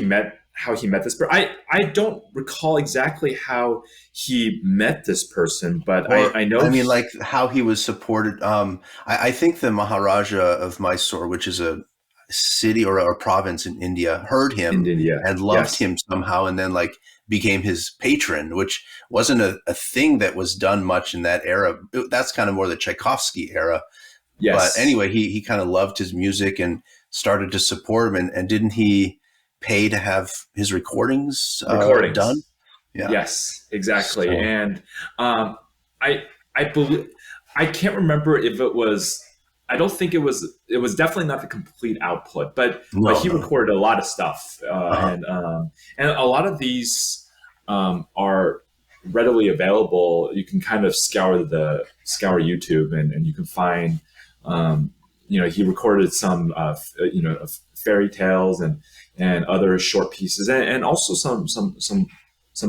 met this person? I don't recall exactly how he met this person, but Or I know I mean, like how he was supported. I think the Maharaja of Mysore, which is a city or a province in India, heard in him India. and loved Yes. him somehow, and then like became his patron, which wasn't a thing that was done much in that era. That's kind of more the Tchaikovsky era. But Yes. anyway, he kind of loved his music and started to support him. And didn't he pay to have his recordings done? Recordings. Yeah. Yes, exactly. So And um, I believe I can't remember if it was. I don't think it was. It was definitely not the complete output, but no, he no. recorded a lot of stuff, Uh-huh. and a lot of these are readily available. You can kind of scour YouTube, and you can find. He recorded some fairy tales and other short pieces, and also some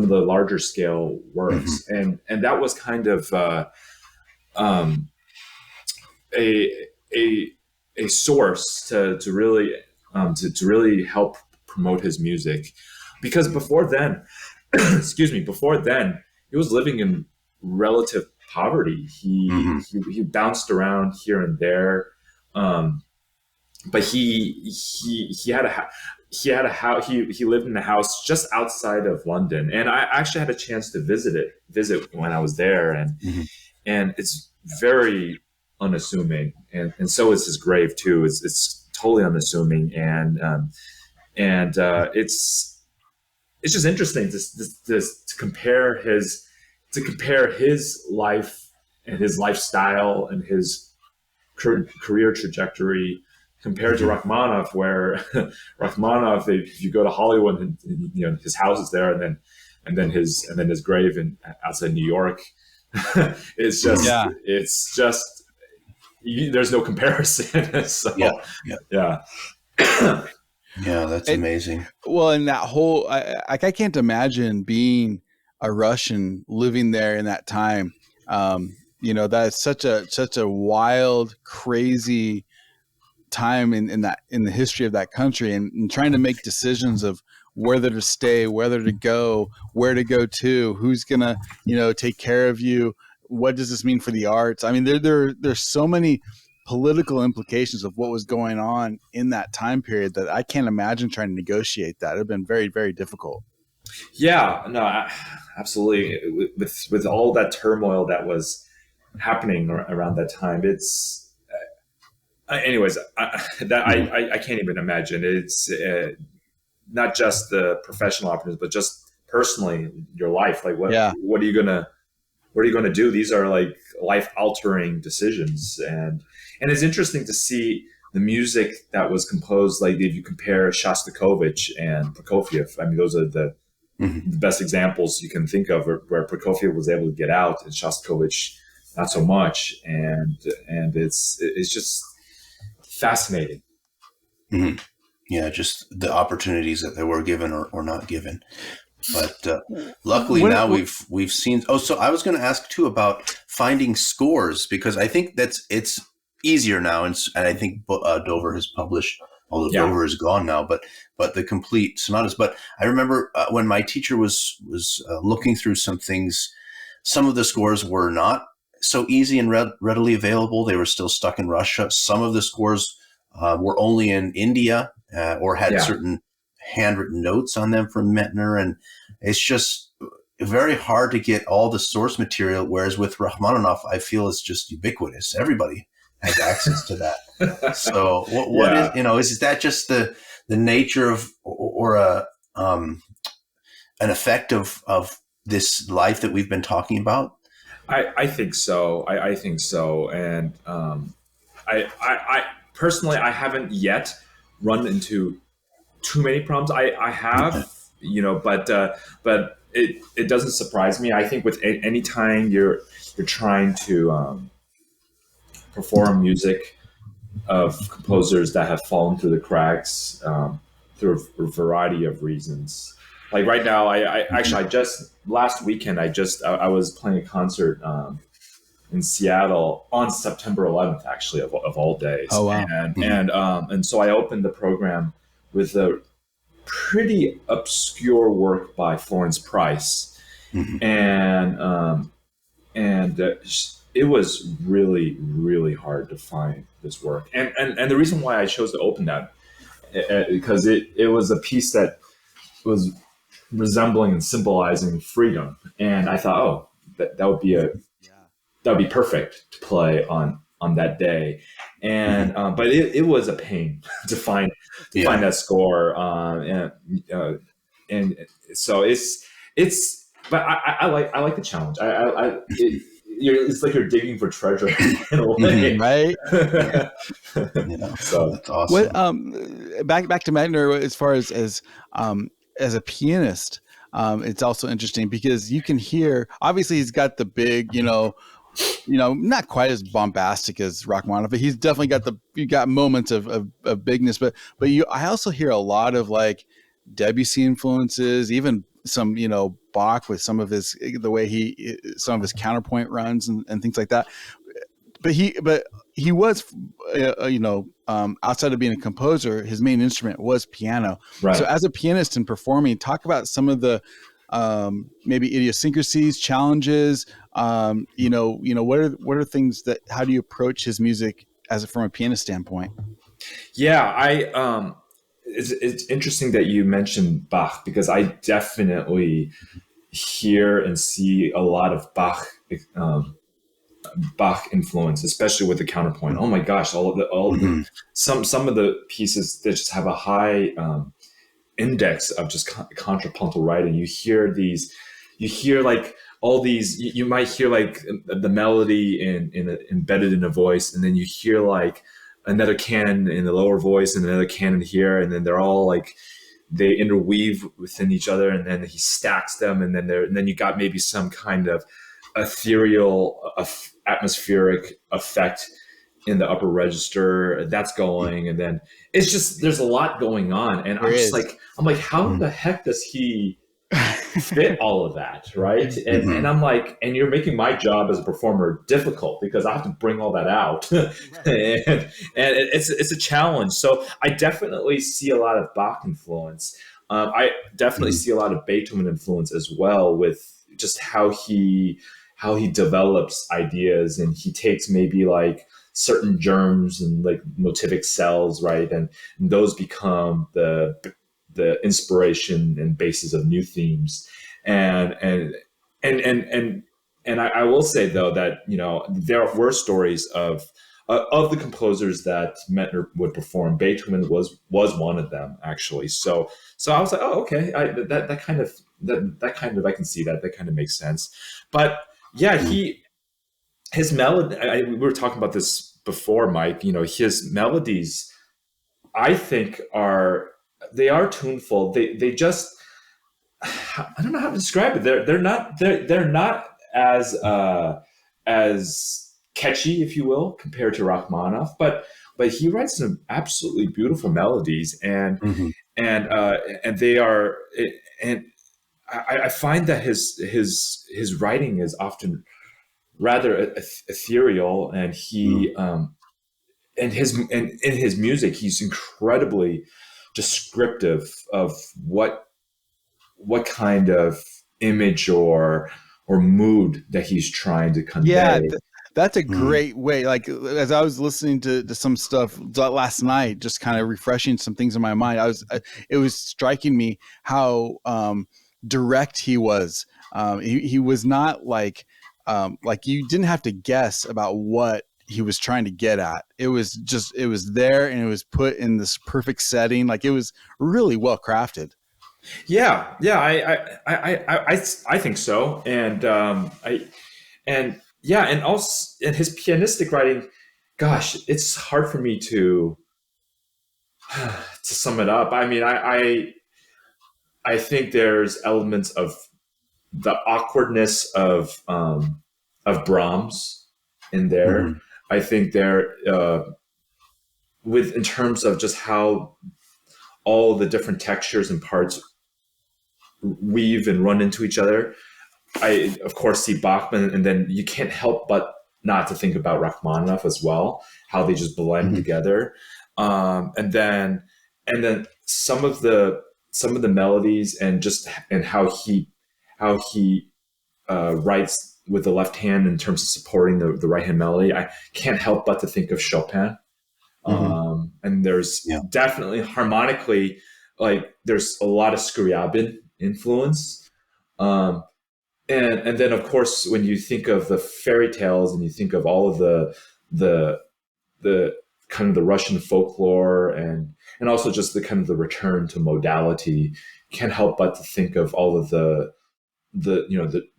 of the larger scale Hmm. works, and that was kind of um, a a a source to really to really help promote his music, because before then, excuse me, before then he was living in relative poverty. Hmm. He bounced around here and there, um, but he had a house. He lived in a house just outside of London, and I actually had a chance to visit when I was there, Hmm. and it's very unassuming, and so is his grave too. It's totally unassuming, and it's just interesting to compare his life and his lifestyle and his career trajectory compared to Hmm. Rachmaninoff, where Rachmaninoff, if you go to Hollywood, and, his house is there, and then his grave in outside New York, Hmm. Yeah. it's just there's no comparison. Yeah. So Yeah. yeah, Yeah. That's And amazing. well, and that whole, I can't imagine being a Russian living there in that time. That's such a wild, crazy time in the history of that country, and trying to make decisions of whether to stay, whether to go, where to go to, who's gonna take care of you, what does this mean for the arts. I mean, there's so many political implications of what was going on in that time period that I can't imagine trying to negotiate that. It'd have been very, very difficult. yeah, no, absolutely. With all that turmoil that was happening around that time, it's anyways. Hmm. I can't even imagine. It's not just the professional opportunities, but just personally your life. Like Yeah. what are you going to do? These are like life altering decisions, and it's interesting to see the music that was composed. Like if you compare Shostakovich and Prokofiev, I mean, those are Hmm. the best examples you can think of where Prokofiev was able to get out and Shostakovich not so much, and it's just fascinating. Hmm. Yeah. Just the opportunities that they were given or not given. But luckily When, now we've seen. Oh, so I was going to ask too about finding scores, because I think it's easier now, and I think Dover has published, although Yeah, Dover is gone now, but the complete sonatas. But I remember when my teacher was looking through some things, some of the scores were not so easy and readily available. They were still stuck in Russia. Some of the scores were only in India or had yeah. certain handwritten notes on them from Medtner, and it's just very hard to get all the source material. Whereas with Rachmaninoff, I feel it's just ubiquitous. Everybody has access to that. So what is Yeah, is that just the nature of or a an effect of this life that we've been talking about? I think so. I think so. And I personally, I haven't yet run into too many problems. I have, but it doesn't surprise me. I think with any time you're trying to perform music of composers that have fallen through the cracks through a variety of reasons, like right now, I just last weekend I was playing a concert in Seattle on September 11th, actually, of all days. Oh wow. And so I opened the program with a pretty obscure work by Florence Price, Mm-hmm. and it was really, really hard to find this work. And the reason why I chose to open that, because it was a piece that was resembling and symbolizing freedom, and I thought, oh, that would be perfect to play on that day. And but it was a pain to find that score, and so it's but I like the challenge. It's like you're digging for treasure in a way, right? Yeah, So that's awesome. What back to Medtner as far as a pianist, it's also interesting because you can hear, obviously he's got the big, not quite as bombastic as Rachmaninoff, but he's definitely got moments of bigness. But I also hear a lot of like Debussy influences, even some Bach with some of his some of his counterpoint runs and things like that. But he was outside of being a composer, his main instrument was piano. right. So as a pianist and performing, talk about some of the maybe idiosyncrasies, challenges. What are things that, how do you approach his music from a pianist standpoint? Yeah, it's interesting that you mentioned Bach, because I definitely hear and see a lot of Bach influence, especially with the counterpoint. Oh my gosh, all of the some of the pieces that just have a high index of just contrapuntal writing. You hear like all these. You might hear like the melody embedded in a voice, and then you hear like another canon in the lower voice and another canon here, and then they're all like they interweave within each other, and then he stacks them, and then you got maybe some kind of ethereal atmospheric effect in the upper register that's going, and then it's just there's a lot going on, and I'm like how the heck does he fit all of that, right? And I'm like, and you're making my job as a performer difficult because I have to bring all that out. and it's a challenge. So I definitely see a lot of Bach influence. I definitely see a lot of Beethoven influence as well, with just how he develops ideas, and he takes maybe like certain germs and like motivic cells, right? And those become the inspiration and basis of new themes. And I will say though that there were stories of the composers that Medtner would perform. Beethoven was one of them, actually. So I was like, oh, okay, that kind of I can see that kind of makes sense. But yeah, his melody. We were talking about this before, Mike. His melodies, I think, are tuneful. They just, I don't know how to describe it. They're not as catchy, if you will, compared to Rachmaninoff, but he writes some absolutely beautiful melodies, and they are, and I find that his writing is often rather ethereal, and in his music he's incredibly descriptive of what kind of image or mood that he's trying to convey. Yeah, that's a great way. Like as I was listening to some stuff last night, just kind of refreshing some things in my mind, it was striking me how direct he was. He was not like you didn't have to guess about what he was trying to get at. It was there, and it was put in this perfect setting. Like it was really well crafted. Yeah, I think so, and also in his pianistic writing, gosh, it's hard for me to sum it up. I mean, I think there's elements of the awkwardness of Brahms in there. I think there in terms of just how all the different textures and parts weave and run into each other. I, of course, see Bachman, and then you can't help but not to think about Rachmaninoff as well, how they just blend together. And then some of the melodies and how he writes with the left hand in terms of supporting the right hand melody. I can't help but to think of Chopin. And there's definitely harmonically, like there's a lot of Scriabin influence. And then of course, when you think of the fairy tales and you think of all of the kind of the Russian folklore and also just the kind of the return to modality, can't help but to think of all of the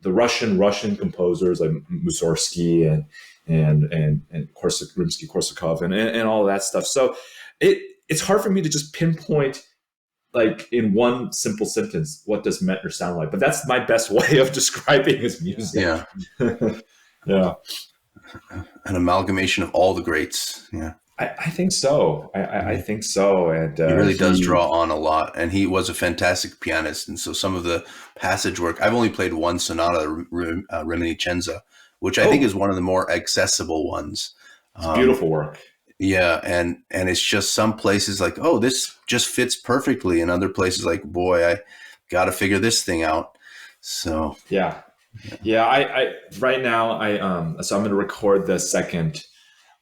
Russian composers like Mussorgsky and Rimsky-Korsakov and all of that stuff. So it's hard for me to just pinpoint, like in one simple sentence, what does Medtner sound like? But that's my best way of describing his music. Yeah. Yeah. An amalgamation of all the greats. Yeah. I think so. I think so. And he really does draw on a lot. And he was a fantastic pianist. And so some of the passage work, I've only played one sonata, Reminiscenza, which I think is one of the more accessible ones. It's beautiful work. Yeah, and it's just some places like, oh, this just fits perfectly, and other places like, boy, I got to figure this thing out. So yeah. I right now so I'm going to record the second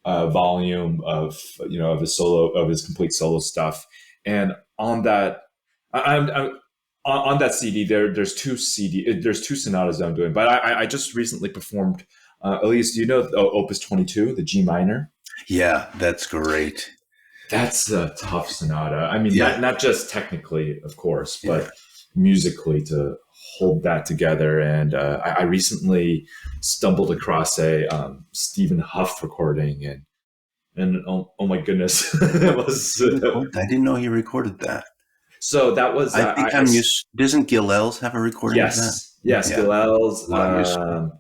volume of his complete solo stuff, and on that I'm on that CD there's two sonatas I'm doing, but I just recently performed. Elias, do you know Opus 22, the G minor? Yeah, that's great. That's a tough sonata. I mean, not just technically, of course, but musically to hold that together. And I recently stumbled across a Stephen Huff recording, and oh my goodness, it was. I didn't know he recorded that. So that was. I think doesn't Gilels have a recording of that? Yes, Gilels.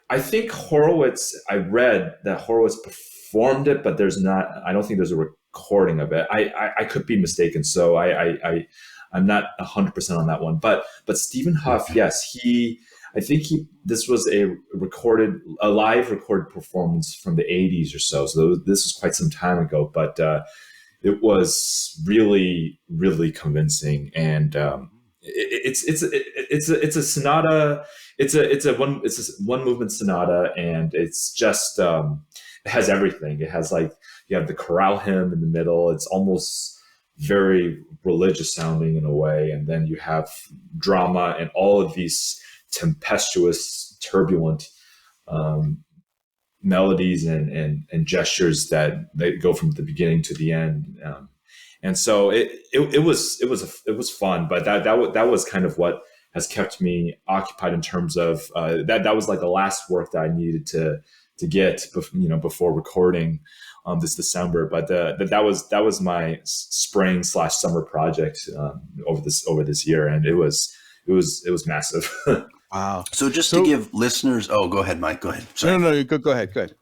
I think Horowitz. I read that Horowitz performed it, but I don't think there's a recording of it. I could be mistaken, so I'm not 100% on that one. But Stephen Huff, yes, this was a live recorded performance from the 80s or so. So this was quite some time ago, but it was really, really convincing. And it's a sonata. It's a one movement sonata, and it's just it has everything. It has, like, you have the chorale hymn in the middle. It's almost very religious sounding in a way, and then you have drama and all of these tempestuous, turbulent melodies and gestures that go from the beginning to the end. And so it was fun, but that was kind of what has kept me occupied in terms of that was like the last work that I needed to get before recording this December. But that was my spring/summer project over this year, and it was massive. Wow. So to give listeners, go ahead, Mike. Go ahead. Sorry. No, go ahead.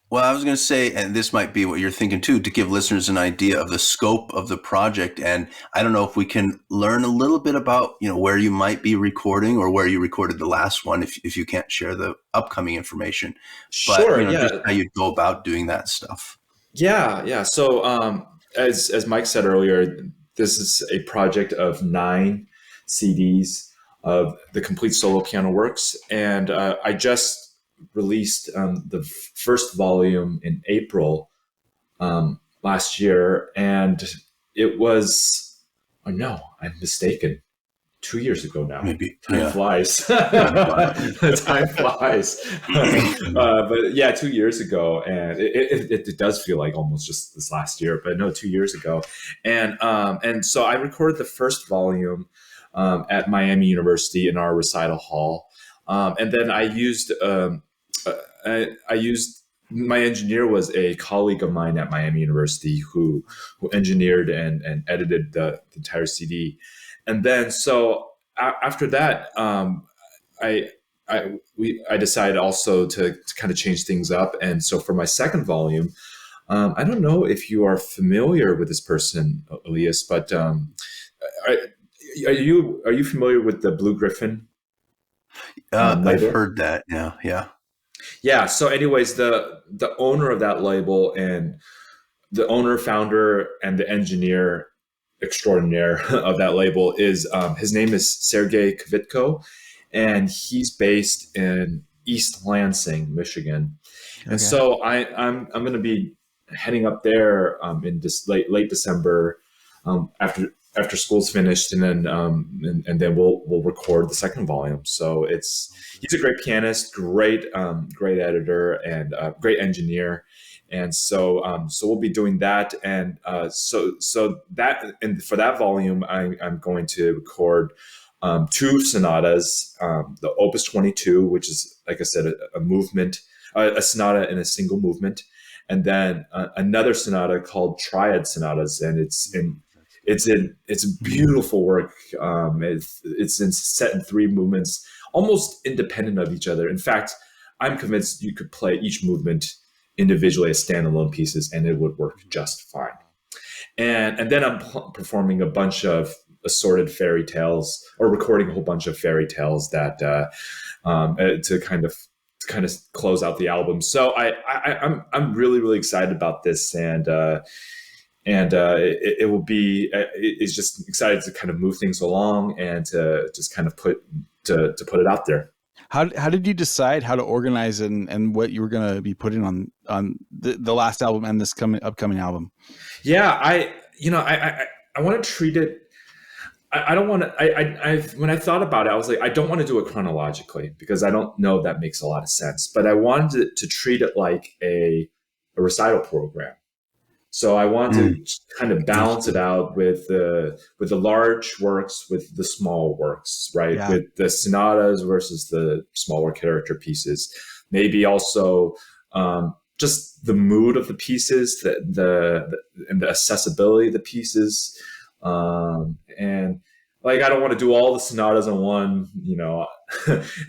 Well, I was going to say, and this might be what you're thinking too, to give listeners an idea of the scope of the project. And I don't know if we can learn a little bit about, where you might be recording or where you recorded the last one, if you can't share the upcoming information. But, sure, just how you'd go about doing that stuff. Yeah. So as Mike said earlier, this is a project of 9 CDs of the complete solo piano works. And I just released the first volume in April last year, and it was I'm mistaken, 2 years ago now. Maybe time flies. Time flies. But yeah, 2 years ago, and it does feel like almost just this last year, but no, 2 years ago. And so I recorded the first volume at Miami University in our recital hall, and then I used my engineer was a colleague of mine at Miami University who engineered and edited the entire CD. And then so after that, I decided also to kind of change things up. And so for my second volume, I don't know if you are familiar with this person, Elias, but Are you familiar with the Blue Griffin I've label? heard that. Yeah, yeah. Yeah. So, anyways, the owner of that label and the owner, founder, and the engineer extraordinaire of that label is his name is Sergey Kvitko, and he's based in East Lansing, Michigan. Okay. And so I'm going to be heading up there in this late December after school's finished, and then we'll record the second volume. So he's a great pianist, great editor, and great engineer. And so we'll be doing that, and so that, and for that volume, I'm going to record two sonatas, the Opus 22, which is, like I said, a movement, a sonata in a single movement, and then another sonata called Triad Sonatas, and it's a beautiful work. It's set in three movements, almost independent of each other. In fact, I'm convinced you could play each movement individually as standalone pieces, and it would work just fine. And then I'm performing a bunch of assorted fairy tales, or recording a whole bunch of fairy tales that to kind of close out the album. So I'm really excited about this, and it will be, it's just excited to kind of move things along and to just kind of put it out there. How did you decide how to organize and what you were going to be putting on the last album and this upcoming album? Yeah, I want to treat it. I don't want to. When I thought about it, I was like, I don't want to do it chronologically, because I don't know if that makes a lot of sense. But I wanted to treat it like a recital program. So I wanted to kind of balance it out with the large works, with the small works, right? Yeah. With the sonatas versus the smaller character pieces. Maybe also just the mood of the pieces, and the accessibility of the pieces, and like, I don't want to do all the sonatas in one,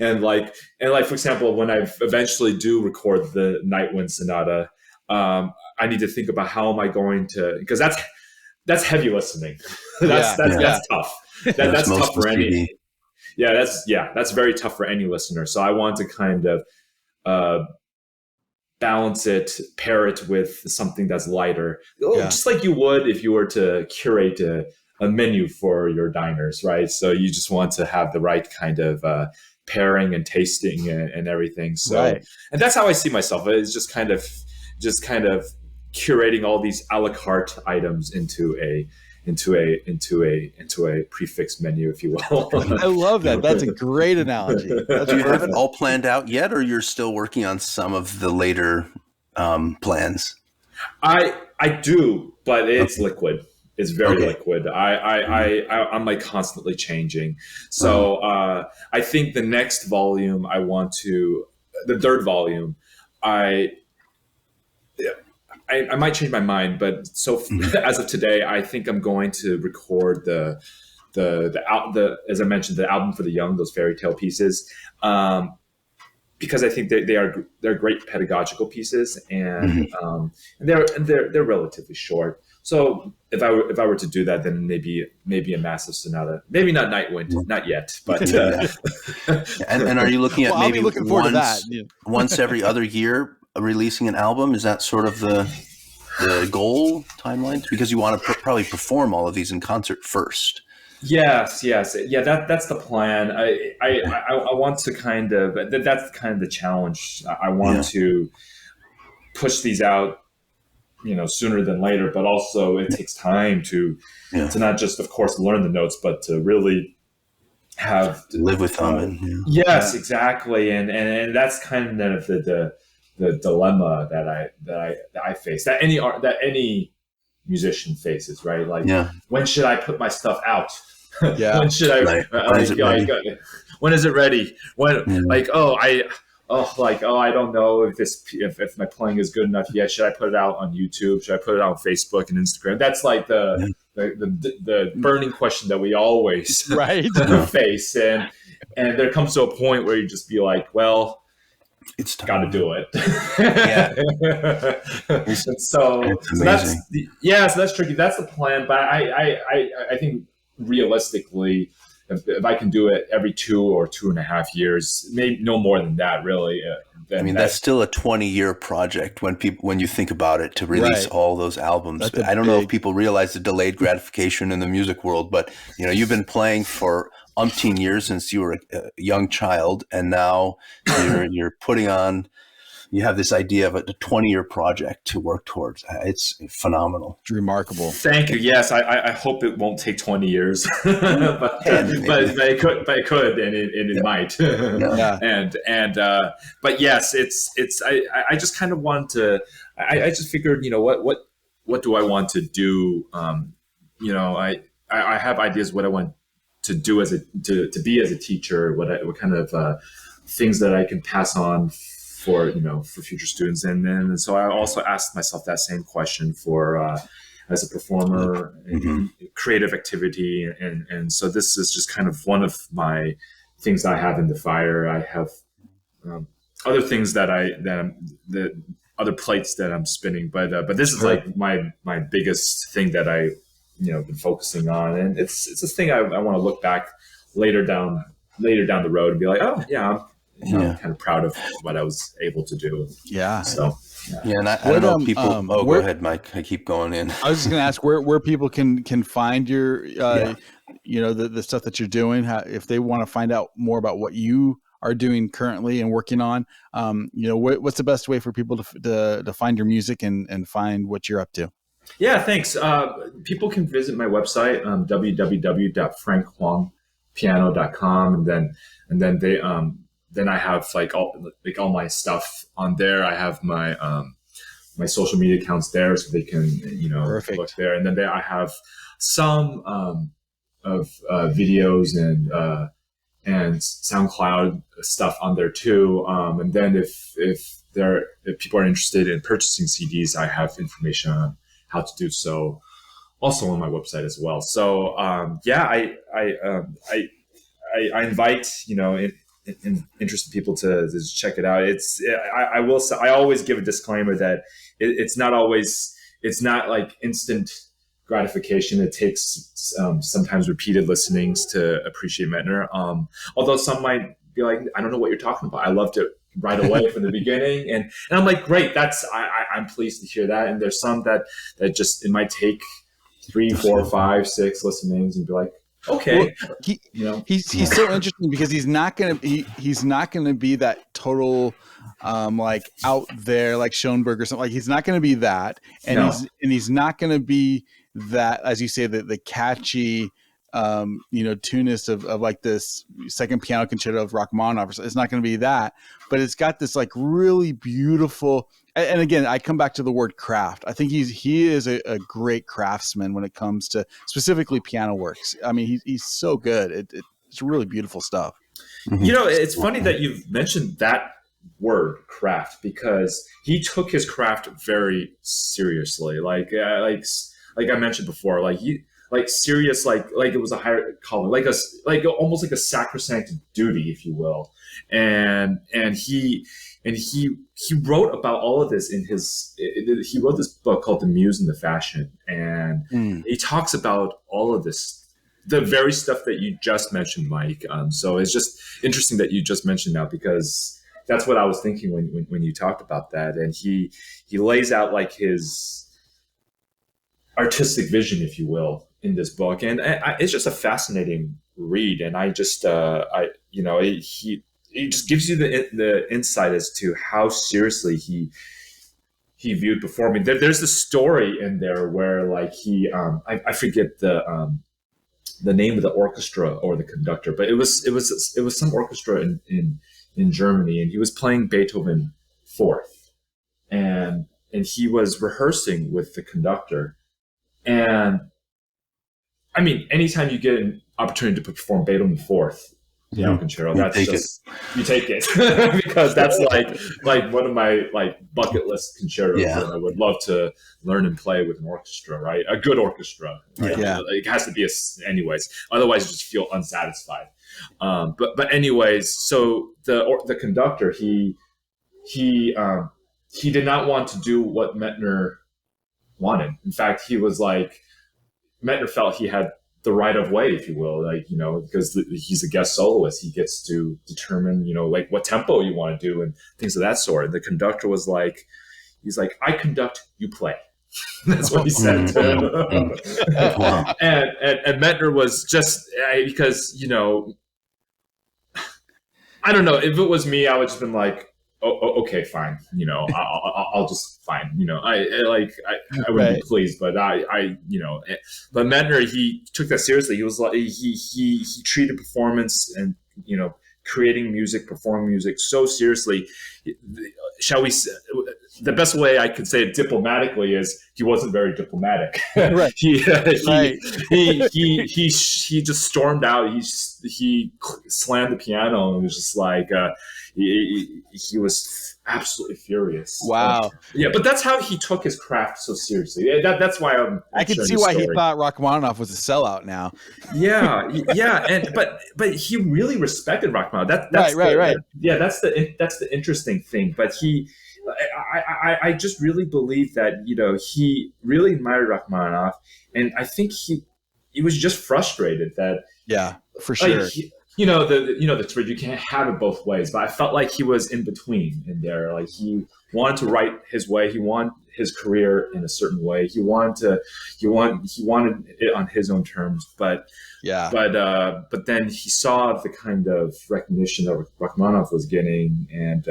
and like for example, when I eventually do record the Night Wind Sonata, I need to think about how am I going to, because that's heavy listening. That's tough. That's tough for any. That's very tough for any listener. So I want to kind of balance it, pair it with something that's lighter, just like you would if you were to curate a menu for your diners, right? So you just want to have the right kind of pairing and tasting and everything. So, right. And that's how I see myself. It's just kind of curating all these a la carte items into a prefix menu, if you will. I love that. That's a great analogy. Do you have it all planned out yet, or you're still working on some of the later plans? I do, but it's liquid. It's very liquid. I'm like constantly changing. So I think the next volume the third volume, I might change my mind, but as of today, I think I'm going to record the as I mentioned, the album for the young, those fairy tale pieces, because I think they're great pedagogical pieces, and they're relatively short. So if I were to do that, then maybe a massive sonata, maybe not Night Wind, not yet, but and are you looking at maybe looking forward to that. Once every other year releasing an album? Is that sort of the goal timeline? Because you want to probably perform all of these in concert first. Yes. Yeah, that's the plan. I want to kind of, that's kind of the challenge. I want to push these out, sooner than later, but also it takes time to not just, of course, learn the notes, but to really have to live with them. Yes, exactly. And that's kind of the dilemma that I face, that any musician faces, right? Like, when should I put my stuff out? When should I? When is it ready? I don't know if my playing is good enough yet. Should I put it out on YouTube? Should I put it on Facebook and Instagram? That's like the burning question that we always face, and there comes to a point where you just be like, well, it's got to do it. So that's tricky. That's the plan. But I think realistically, if I can do it every 2.5 years, maybe no more than that, really. I mean, that's still a 20-year project when you think about it, to release all those albums. I don't know if people realize the delayed gratification in the music world, but you've been playing for umpteen years since you were a young child, and now you're putting on. You have this idea of a 20-year project to work towards. It's phenomenal. It's remarkable. Thank you. Yes, I hope it won't take 20 years, but it could, and it might. But yes, I just kind of want to. I just figured, what do I want to do? I have ideas what I want to do to be as a teacher. What kind of things that I can pass on for future students, and so I also asked myself that same question for as a performer in creative activity, and so this is just kind of one of my things that I have in the fire. I have other things that other plates that I'm spinning, but this is like my biggest thing that I been focusing on, and it's a thing I want to look back later down the road and be like, oh yeah. I'm kind of proud of what I was able to do. Yeah. So, and I don't know people. Go ahead, Mike. I keep going in. I was just going to ask where people can find your, the stuff that you're doing. If they want to find out more about what you are doing currently and working on, what's the best way for people to find your music and find what you're up to? Yeah, thanks. People can visit my website, www.frankhuangpiano.com, and then they then I have all my stuff on there. I have my my social media accounts there, so they can look there. And then I have some of videos and SoundCloud stuff on there too. And then if people are interested in purchasing CDs, I have information on how to do so also on my website as well. So I invite interested people to check it out. I will say, I always give a disclaimer that it's not like instant gratification. It takes sometimes repeated listenings to appreciate Medtner. Although some might be like, I don't know what you're talking about. I loved it right away from the beginning, and I'm like, great. I'm pleased to hear that. And there's some that just it might take 3, 4, 5, 6 listenings and be like, okay, well, he's so interesting because he's not gonna be that total like out there like Schoenberg or something. Like he's not gonna be that, and he's not gonna be that, as you say, the catchy tunist of like this second piano concerto of Rachmaninoff. It's not going to be that, but it's got this like really beautiful. And again, I come back to the word craft. I think he is a great craftsman when it comes to specifically piano works. I mean, he's so good. It's really beautiful stuff. It's funny that you've mentioned that word craft, because he took his craft very seriously. Like I mentioned before, like serious, like it was a higher calling, like almost like a sacrosanct duty, if you will. And he wrote about all of this he wrote this book called The Muse and the Fashion. And he talks about all of this, the very stuff that you just mentioned, Mike. So it's just interesting that you just mentioned that, because that's what I was thinking when you talked about that. And he lays out like his artistic vision, if you will, in this book, and it's just a fascinating read. And I just, he just gives you the insight as to how seriously he viewed performing. There's this story in there where like I forget the name of the orchestra or the conductor, but it was some orchestra in Germany, and he was playing Beethoven Fourth, and he was rehearsing with the conductor. And I mean, anytime you get an opportunity to perform Beethoven Fourth piano concerto, you take it because that's like one of my like bucket list concertos that I would love to learn and play with an orchestra, right? A good orchestra, right? Yeah. It has to be anyways. Otherwise, you just feel unsatisfied. But anyways, so the conductor he did not want to do what Medtner wanted. In fact, he was like, Medtner felt he had the right of way, if you will, like, because he's a guest soloist, he gets to determine, like what tempo you want to do and things of that sort. And the conductor was like, he's like, I conduct, you play. That's what he said to him. Wow. And Medtner was just because, I don't know, if it was me, I would just been like, oh, okay, fine. I'll just fine. I wouldn't be pleased, but but Medtner, he took that seriously. He was like, he treated performance and, creating music, performing music so seriously. Shall we? The best way I could say it diplomatically is he wasn't very diplomatic. Right. he Right. he just stormed out. He slammed the piano and was just like he was absolutely furious. Wow. Yeah, but that's how he took his craft so seriously. That's why I can see why he thought Rachmaninoff was a sellout now. Yeah, and but he really respected Rachmaninoff. That's right. Yeah, that's the interesting thing. But I just really believe that he really admired Rachmaninoff, and I think he was just frustrated that for sure. The truth, you can't have it both ways. But I felt like he was in between in there. Like he wanted to write his way. He wanted his career in a certain way. He wanted it on his own terms. But then he saw the kind of recognition that Rachmaninoff was getting, and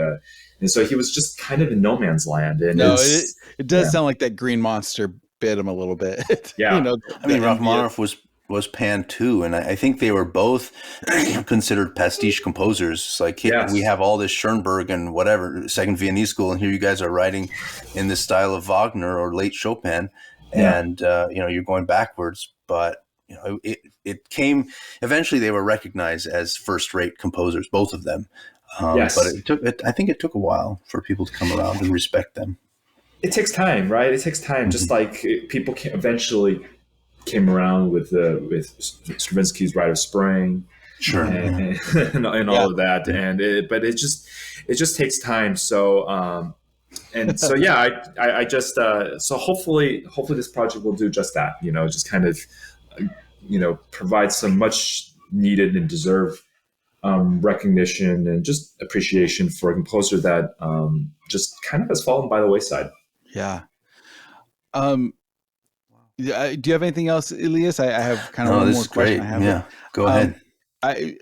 so he was just kind of in no man's land. And it does sound like that Green Monster bit him a little bit. Yeah, I mean, Rachmaninoff was panned too, and I think they were both considered pastiche composers. It's like, we have all this Schoenberg and whatever Second Viennese School, and here you guys are writing in the style of Wagner or late Chopin, and you're going backwards. But it came eventually. They were recognized as first-rate composers, both of them. But I think it took a while for people to come around and respect them. It takes time, right? It takes time. Mm-hmm. Just like people eventually came around with Stravinsky's Rite of Spring, sure, and all of that, but it just takes time. So I just so hopefully this project will do just that. Just kind of provide some much needed and deserved recognition and just appreciation for a composer that just kind of has fallen by the wayside. Yeah. Do you have anything else, Elias? I have kind of one more question. Go ahead. I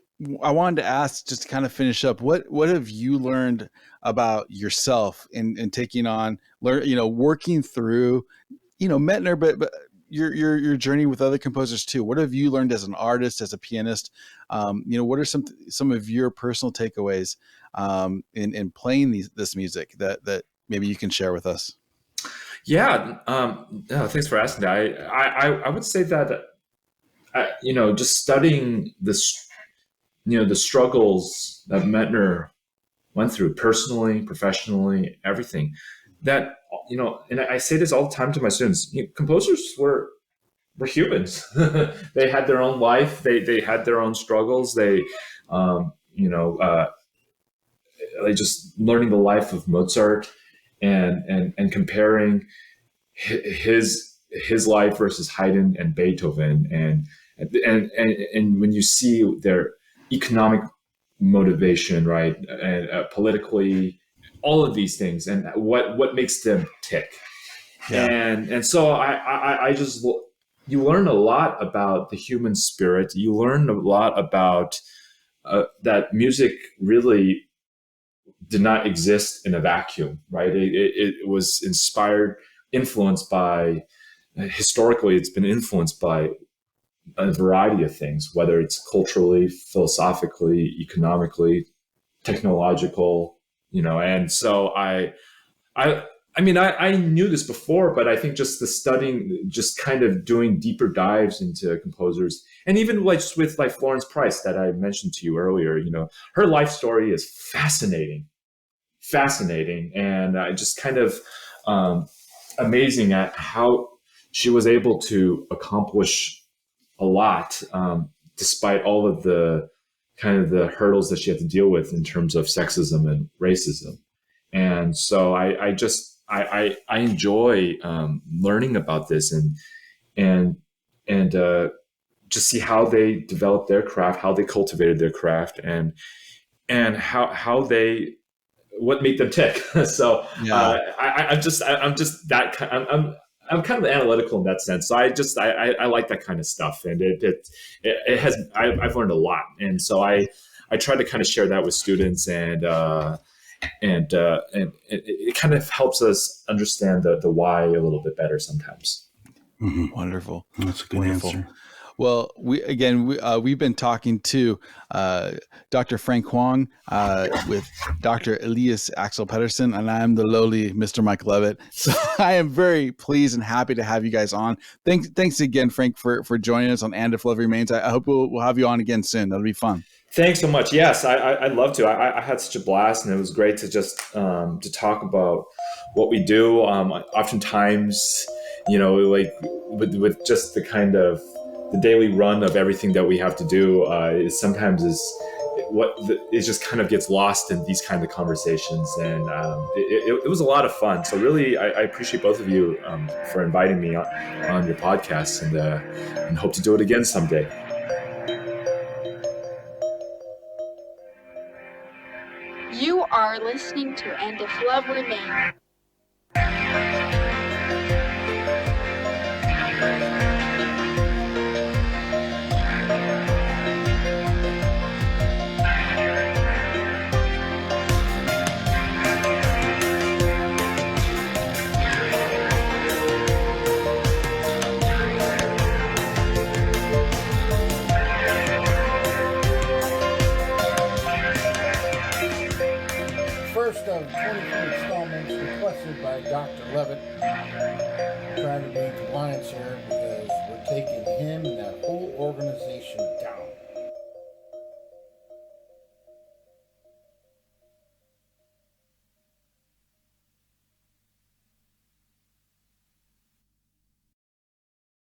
wanted to ask, just to kind of finish up, what have you learned about yourself in taking on, working through, Medtner, but your journey with other composers too? What have you learned as an artist, as a pianist? What are some of your personal takeaways in playing this music that maybe you can share with us? Yeah. Thanks for asking that. I would say that, just studying this, the struggles that Medtner went through personally, professionally, everything that, and I say this all the time to my students, composers were humans. They had their own life. They had their own struggles. They just learning the life of Mozart and comparing his life versus Haydn and Beethoven, and when you see their economic motivation, right, and politically, all of these things, and what makes them tick, and so I just, you learn a lot about the human spirit. You learn a lot about that music really did not exist in a vacuum, right? It was influenced by, historically, it's been influenced by a variety of things, whether it's culturally, philosophically, economically, technological, and so I knew this before, but I think just the studying, just kind of doing deeper dives into composers, and even just with Florence Price that I mentioned to you earlier, her life story is fascinating, and just kind of amazing at how she was able to accomplish a lot, despite all of the kind of the hurdles that she had to deal with in terms of sexism and racism. And so I enjoy learning about this and just see how they developed their craft, how they cultivated their craft, and how they what made them tick. So Yeah. I'm just that I'm kind of analytical in that sense. So I like that kind of stuff, and it has I've learned a lot, and so I try to kind of share that with students, and it kind of helps us understand the why a little bit better sometimes. Mhm. Wonderful. That's a good Wonderful. answer. Well, we've been talking to Dr. Frank Huang with Dr. Elias Axel Pedersen, and I'm the lowly Mr. Mike Levitt. So I am very pleased and happy to have you guys on. Thanks again, Frank, for joining us on And If Love Remains. I hope we'll have you on again soon. That'll be fun. Thanks so much. Yes, I'd love to. I had such a blast, and it was great to just to talk about what we do. Oftentimes, like with just the kind of the daily run of everything that we have to do, is sometimes it just kind of gets lost in these kind of conversations, and it was a lot of fun. So really, I appreciate both of you for inviting me on your podcast, and hope to do it again someday. You are listening to And If Love Remains. First of 24 installments requested by Dr. Levitt. Trying to be compliance here because we're taking him and that whole organization down.